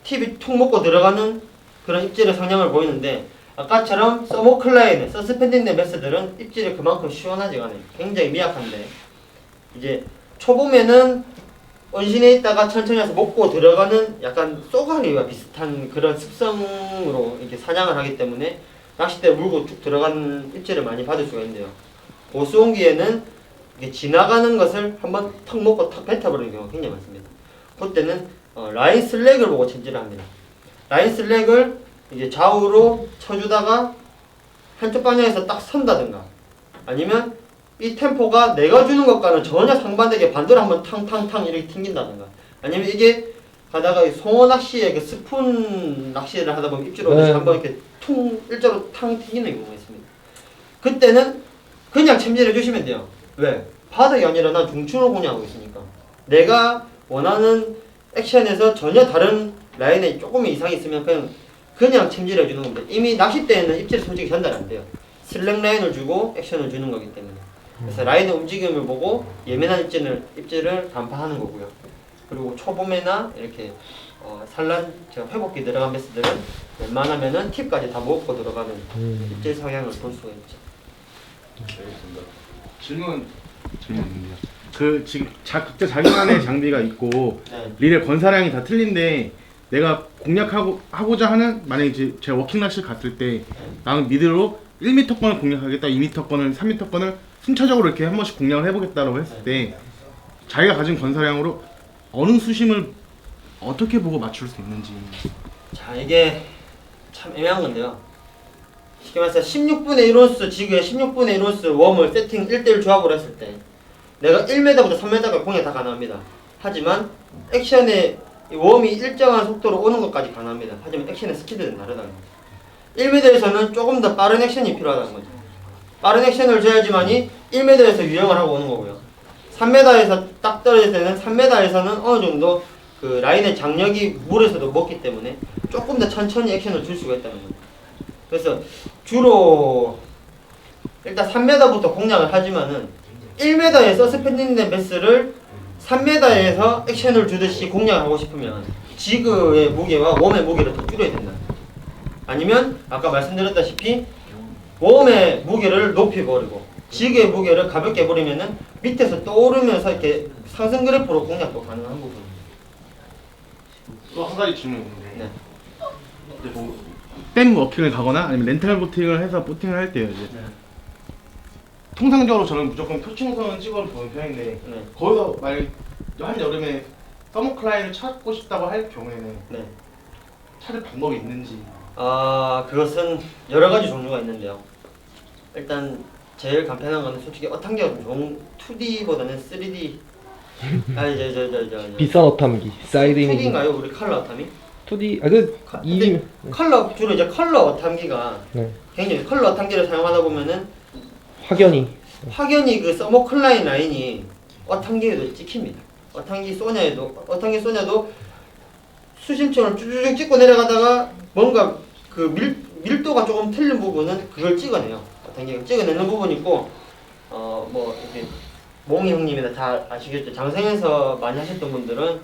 팁이 툭 먹고 들어가는 그런 입질의 성향을 보이는데 아까처럼 서머클라인의 서스펜딩된 베스들은 입질이 그만큼 시원하지가 않아요. 굉장히 미약한데 이제 초봄에는 원신에 있다가 천천히 해서 먹고 들어가는 약간 쏘가리와 비슷한 그런 습성으로 이렇게 사냥을 하기 때문에 낚싯대 물고 쭉 들어가는 입질을 많이 받을 수가 있는데요. 고수온기에는 이게 지나가는 것을 한번 턱 먹고 턱 뱉어버리는 경우가 굉장히 많습니다. 그때는 라인 슬랙을 보고 챔질을 합니다. 라인 슬랙을 이제 좌우로 쳐주다가 한쪽 방향에서 딱 선다든가 아니면 이 템포가 내가 주는 것과는 전혀 상반되게 반대로 한번 탕탕탕 이렇게 튕긴다든가 아니면 이게 가다가 송어 낚시에 그 스푼 낚시를 하다 보면 입질 오듯이 한번 이렇게 퉁 일자로 탕 튕기는 경우가 있습니다. 그때는 그냥 챔질해 주시면 돼요. 왜? 바닥이 아니라 난 중층을 공략하고 있으니까 내가 원하는 액션에서 전혀 다른 라인에 조금 이상이 있으면 그냥 챔질해 주는 겁니다. 이미 낚싯대에는 입질이 솔직히 전달 안 돼요. 슬랙 라인을 주고 액션을 주는 거기 때문에 그래서 라인의 움직임을 보고 예민한 입질을 간파하는 거고요. 그리고 초봄에나 이렇게 산란 회복기 들어간 베스들은 웬만하면은 팁까지 다 먹고 들어가는 입질 성향을 볼 수가 있죠. 알겠습니다. 질문입니다. 그 지금 각자 자기만의 장비가 있고 네. 릴의 권사량이 다 틀린데 내가 공략하고자 하는 만약에 이제 제가 워킹 낚시 갔을 때 나는 미드로 1m 권을 공략하겠다, 2m 권을, 3m 권을 순차적으로 이렇게 한 번씩 공략을 해보겠다라고 했을 때 자기가 가진 권사량으로 어느 수심을 어떻게 보고 맞출 수 있는지. 자, 이게 참 애매한 건데요. 쉽게 말해서 16분의 1온스 지그에 16분의 1온스 웜을 세팅 1대1 조합을 했을 때 내가 1m부터 3m까지 공략 다 가능합니다. 하지만 액션의 웜이 일정한 속도로 오는 것까지 가능합니다. 하지만 액션의 스피드는 다르다는 거죠. 1m에서는 조금 더 빠른 액션이 필요하다는 거죠. 빠른 액션을 줘야지만이 1m에서 유형을 하고 오는 거고요. 3m에서 딱 떨어질 때는 3m에서는 어느 정도 그 라인의 장력이 물에서도 먹기 때문에 조금 더 천천히 액션을 줄 수가 있다는 거죠. 그래서 주로 일단 3m부터 공략을 하지만은 1m에 서스펜딩된 베스를 3m에서 액션을 주듯이 공략을 하고 싶으면 지그의 무게와 웜의 무게를 더 줄여야 된다. 아니면 아까 말씀드렸다시피 웜의 무게를 높여버리고 지그의 무게를 가볍게 버리면은 밑에서 떠오르면서 이렇게 상승 그래프로 공략도 가능한 부분입니다. 또 한 가지 질문이 있는데 네. 이제 댐 워킹을 가거나 아니면 렌탈 보팅을 해서 보팅을 할 때요 이제 네. 통상적으로 저는 무조건 표층선을 찍어 보는 편인데 네. 거기서 만약 한여름에 서머클라인을 찾고 싶다고 할 경우에는 네. 찾을 방법이 있는지. 그것은 여러 가지 종류가 있는데요. 일단 제일 간편한 거는 솔직히 어탕기가 좀 좋은 2D보다는 3D. 비싼 어탐기, 사이딩 2D인가요? 우리 컬러 어탐이? 2D 근데 컬러 주로 이제 컬러 어탐기가 네. 굉장히 컬러 어탐기를 사용하다 보면은 확연히 그 서머클라인 라인이 어탕기에도 찍힙니다. 어탕기 소냐도 수심층을 쭉쭉 찍고 내려가다가 뭔가 그 밀도가 조금 틀린 부분은 그걸 찍어내요. 어탕기가 찍어내는 부분이 있고 뭐 이렇게 몽이 형님이나 다 아시겠죠. 장생에서 많이 하셨던 분들은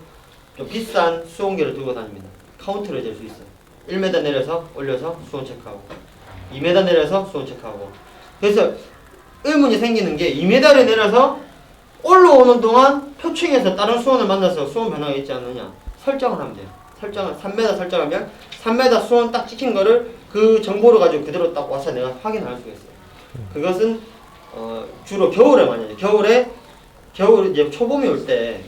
좀 비싼 수온계를 들고 다닙니다. 카운트를 잴 수 있어요. 1m 내려서 올려서 수온 체크하고 2m 내려서 수온 체크하고. 그래서 의문이 생기는 게 2m를 내려서 올라오는 동안 표층에서 다른 수온을 만나서 수온 변화가 있지 않느냐 설정을 하면 돼요. 3m 설정하면 3m 수온 딱 찍힌 거를 그 정보를 가지고 그대로 딱 와서 내가 확인할 수가 있어요. 그것은 주로 겨울에 많이 해요. 겨울 이제 초봄이 올 때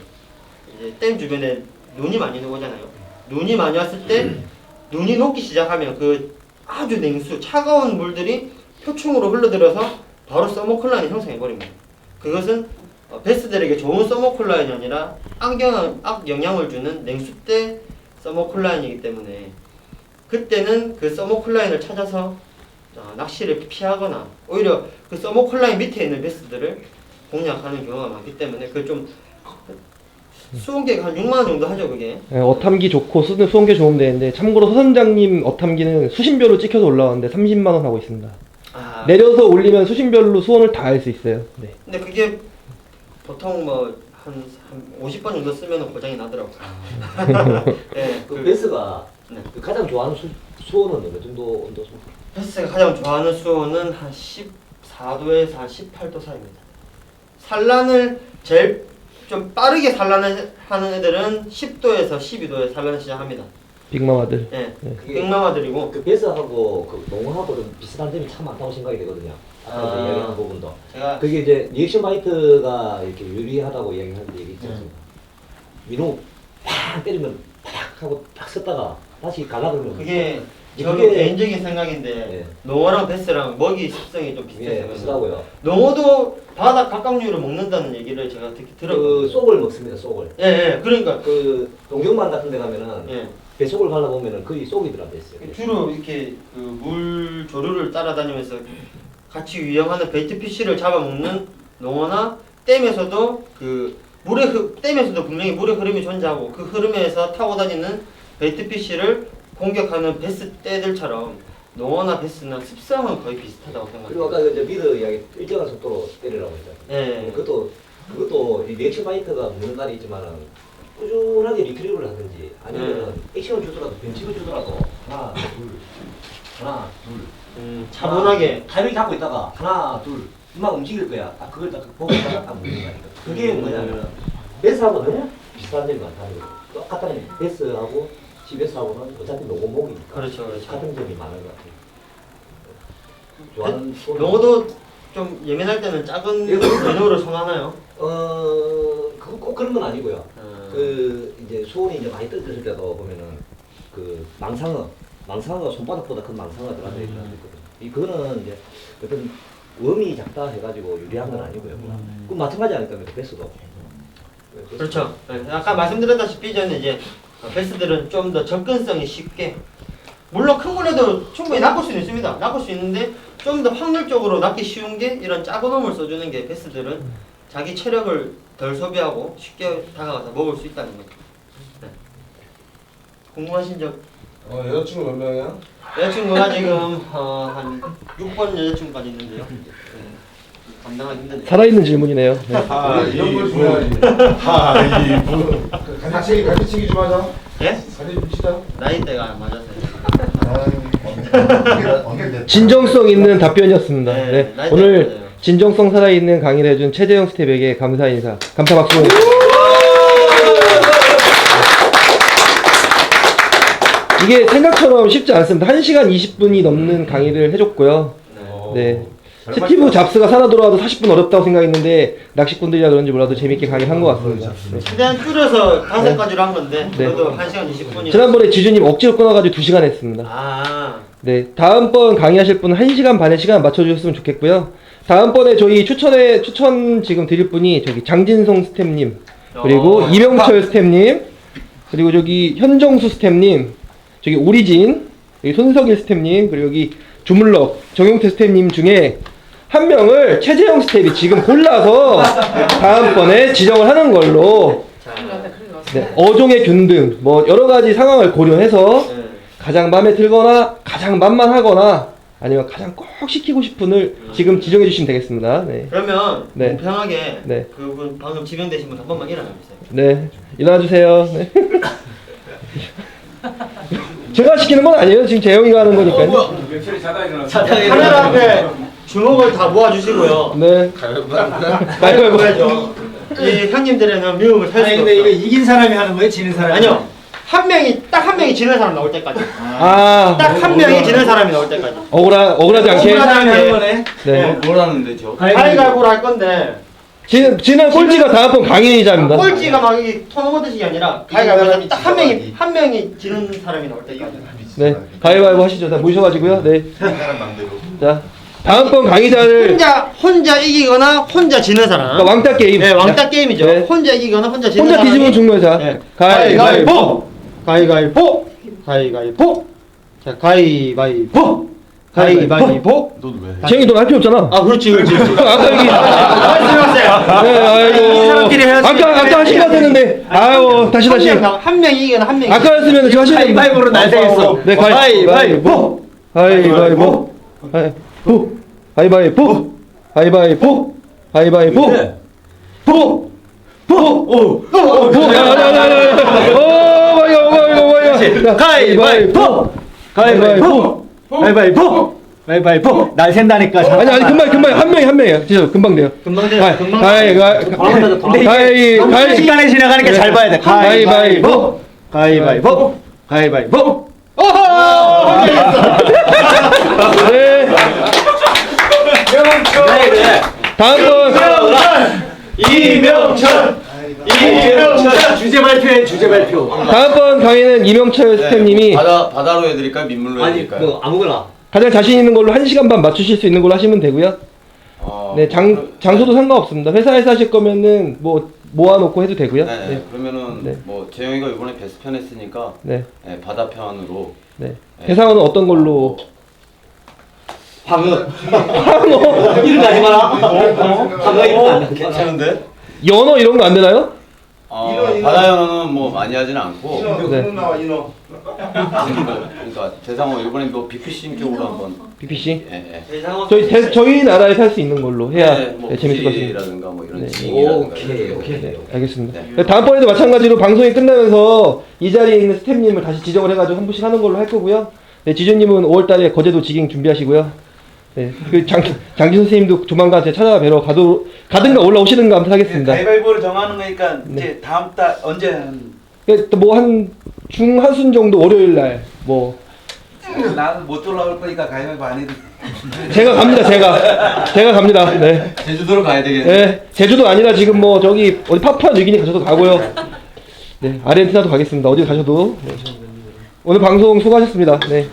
이제 댐 주변에 눈이 많이 오잖아요. 눈이 많이 왔을 때 눈이 녹기 시작하면 그 아주 냉수 차가운 물들이 표층으로 흘러들어서 바로 서머클라인을 형성해버립니다. 그것은 베스들에게 좋은 서머클라인이 아니라 악영향을 주는 냉수대 서머클라인이기 때문에 그때는 그 서머클라인을 찾아서 낚시를 피하거나 오히려 그 서머클라인 밑에 있는 베스들을 공략하는 경우가 많기 때문에 그 좀 수온계가 한 6만 원 정도 하죠 그게. 네, 어탐기 좋고 수온계 좋으면 되는데 참고로 서선장님 어탐기는 수신별로 찍혀서 올라왔는데 30만 원 하고 있습니다. 아, 내려서 올리면 수신별로 수온을 다 알 수 있어요. 네. 근데 그게 보통 뭐 한 50번 정도 쓰면 고장이 나더라고요. 네, 그 베스가 네. 그 가장 좋아하는 수온은 어느 정도 온도수? 베스가 가장 좋아하는 수온은 한 14도에서 한 18도 사이입니다. 산란을 제일 좀 빠르게 산란을 하는 애들은 10도에서 12도에 산란을 시작합니다. 빅마마들. 예, 네. 빅마마들이고 그 베스하고 그 농어하고 좀 비슷한 점이 참 많다고 생각이 되거든요. 아까 아. 이야기한 부분도. 제가 그게 이제 리액션 바이트가 이렇게 유리하다고 이야기하는데 얘기 있지 않습니까? 민호 팍 때리면 팍 하고 딱 썼다가 다시 가라 그러면 그게 저도 그게- 개인적인 생각인데 예. 농어랑 베스랑 먹이 습성이 좀 예, 비슷해요. 비슷하고요. 농어도 바다 각각류를 먹는다는 얘기를 제가 그 들었거든요. 속을 먹습니다. 속을. 예, 예, 그러니까 그 동경만 같은 데 가면은 예. 배속을 갈라보면은 거의 속이 들어가 있어요. 주로 이렇게 그 물 조류를 따라다니면서 같이 유영하는 베이트피쉬를 잡아먹는 농어나 댐에서도 그 댐에서도 분명히 물의 흐름이 존재하고 그 흐름에서 타고 다니는 베이트피쉬를 공격하는 베스 떼들처럼 농어나 베스나 습성은 거의 비슷하다고 그리고 생각합니다. 아까 이제 미드 이야기 일정한 속도로 때리라고 했잖아요. 예. 그것도 이 리액션 바이트가 먹는 날이 있지만은 꾸준하게 리트리브를 하든지 아니면은 액션을 주더라도 벤치를 주더라도 하나 둘 차분하게 타이밍 잡고 있다가 하나 둘 막 움직일 거야. 딱 그걸 딱 보고 있다가 딱 먹는 거니까. 그게 뭐냐면은 베스하고 너무 비슷한 점이 많다는 거죠. 똑같은 베스하고 GBS하고는 어차피 농어목이니까 그렇죠, 그렇죠. 같은 점이 많은 것 같아요. 좋아하는 소리. 농어도 좀 예민할 때는 작은 메뉴를 선호하나요? 그거 꼭 그런 건 아니고요. 그 이제 수온이 이제 많이 떨어질 때도 보면은 그 망상어가 손바닥보다 큰 망상어가 들어가 있는 거 있거든요. 그거는 이제 어떤 웜이 작다 해가지고 유리한 건 아니고요. 그 마찬가지 아닐까 베스도. 그렇죠. 네, 아까 말씀드렸다시피 저는 이제 베스들은 좀 더 접근성이 쉽게 물론 큰 거라도 충분히 낚을 수는 있습니다. 낚을 수 있는데 좀 더 확률적으로 낚기 쉬운 게 이런 작은 놈을 써주는 게 베스들은 자기 체력을 덜 소비하고 쉽게 다가가서 먹을 수 있다는 거죠. 네. 궁금하신 적? 여자친구 몇 명이야? 여자친구가 지금 한 6번 여자친구까지 있는데요. 네. 감당하기 힘드네요. 살아있는 질문이네요. 네. 이런 걸 줘야지. 같이 좀 하자. 예? 같이 좀 치자. 나이대가 맞아서요. 진정성 있는 답변이었습니다. 네, 네. 나이스 오늘 답변이에요. 진정성 살아있는 강의를 해준 최재형 스텝에게 감사 인사, 감사 박수. 이게 생각처럼 쉽지 않습니다. 1시간 20분이 넘는 강의를 해줬고요. 네. 스티브 잡스가 살아 돌아와도 40분 어렵다고 생각했는데 낚시꾼들이라 그런지 몰라도 재밌게 강의를 한 것 같습니다. 네. 최대한 줄여서 5가지로 한 건데 그래도 1시간 20분이요. 지난번에 지주님 억지로 끊어가지고 2시간 했습니다. 아, 네, 다음번 강의하실 분은 1시간 반의 시간 맞춰주셨으면 좋겠고요. 다음번에 저희 추천 지금 드릴 분이 저기 장진성 스텝님, 그리고 이명철 스텝님, 그리고 저기 현정수 스텝님, 저기 오리진, 여기 손석일 스텝님, 그리고 여기 주물럭 정용태 스텝님 중에 한 명을 최재형 스텝이 지금 골라서 다음번에 지정을 하는 걸로, 네, 어종의 균등, 뭐 여러 가지 상황을 고려해서 네. 가장 마음에 들거나 가장 만만하거나 아니면 가장 꼭 시키고 싶은 분을 지금 지정해 주시면 되겠습니다. 네. 그러면 네. 공평하게 네. 그분 방금 지명되신 분 한 번만 일어나 주세요. 네. 일어나 주세요. 네. 제가 시키는 건 아니에요. 지금 재영이가 하는 거니까요. 카메라 앞에 주먹을 다 모아주시고요. 네. 가위바위보 해야죠. 이 형님들에는 미움을 살 수가 아니 근데 이거 없어. 이긴 사람이 하는 거예요? 지는 사람이? 아니요. 딱 한 명이 지는 사람 나올 때까지. 아, 딱 한 명이 지는 사람이 나올 때까지. 억울하지 않게. 억울하지 않게. 하는 거네. 네. 뭘 하는데 저? 가위바위보를 할 건데 지는 꼴찌가 다음번 강인이자입니다. 꼴찌가 막 이 토너먼트식이 아니라 가위바위보 딱한 명이 지는 사람이 나올 때까지. 네, 가위바위보 하시죠. 다 모셔가지고요. 네. 사람 맘대로. 자, 다음번 강의자를 혼자 이기거나 혼자 지는 사람. 그러니까 왕따 게임. 네, 왕따 게임이죠. 네. 혼자 이기거나 혼자 지는 혼자 사람이. 뒤집으면 죽는 자. 네. 가위바위보. 가위바위보. 가위바위보. 자, 가위바위보. 가위바위보. 넌 왜? 쟁이 돈 할 필요 없잖아. 아, 그렇지. 아까 여기. 말씀하세요. 네, 아이고. 사람끼리 해야지. 아까 하신 거 되는데. 아유, 다시. 한 명이 이기거나 한 명이. 아까 했으면 지금 하시는 거. 가위바위보로 날생했어. 네, 가위바위보. 가위바위보. 가위바위보. 가위바위보. 가위바위보. 보. 가위바위보. 가위바위보. 날 샌다니까. 아니 금방 한 명이야. 진짜 금방 돼요. 금방 돼요. 금방. 가위 시간이 지나가니까 잘 봐야 돼. 가위바위보. 가위바위보. 가위바위보. 네. 다음번 이명철. 주제 발표. 다음번 강의는 이명철 스태프님이 바다로 해드릴까요? 민물로 아니 해드릴까요? 뭐 아무거나. 가장 자신 있는 걸로 1시간 반 맞추실 수 있는 걸로 하시면 되고요. 네, 장소도 상관없습니다. 회사에서 하실 거면은 뭐 모아놓고 해도 되고요. 네, 네. 그러면은 네. 뭐 재영이가 이번에 베스편 했으니까 네. 네, 바다편으로. 네. 대상어는 어떤 걸로? 방어. 방어. 이런 거 하지 마라. 방어 이런 거안 돼. 괜찮은데? 연어 이런 거 안 되나요? 바다 연어는 뭐 많이 하진 않고. 네. 그러니까 대상어 이번에 뭐 비피싱 쪽으로 한번. BPC? 예. 저희 나라에서 할 수 있는 걸로 해야 뭐 네, 재밌을 것 같습니다. 라든가 뭐 이런 네. 지잉이라든가. 오케이. 네, 알겠습니다. 네. 다음번에도 마찬가지로 방송이 끝나면서 이 자리에 있는 스태프님을 다시 지정을 해가지고 한 분씩 하는 걸로 할 거고요. 네, 지준님은 5월달에 거제도 지깅 준비하시고요. 네, 그 장진 선생님도 조만간 제가 찾아가 뵈러 가든가 올라오시든가 아무튼 하겠습니다. 가위바위보를 정하는 거니까 네. 이제 다음 달 언제 뭐 한 중하순 정도 월요일 날 뭐 나는 못 올라올 거니까 가위바위보 안 해도 제가 갑니다. 제가 갑니다. 네. 제주도로 가야 되겠네. 네, 제주도 아니라 지금 뭐 저기 어디 파푸아 뉴기니 가셔도 가고요. 네, 아르헨티나도 가겠습니다. 어디 가셔도. 네. 오늘 방송 수고하셨습니다. 네.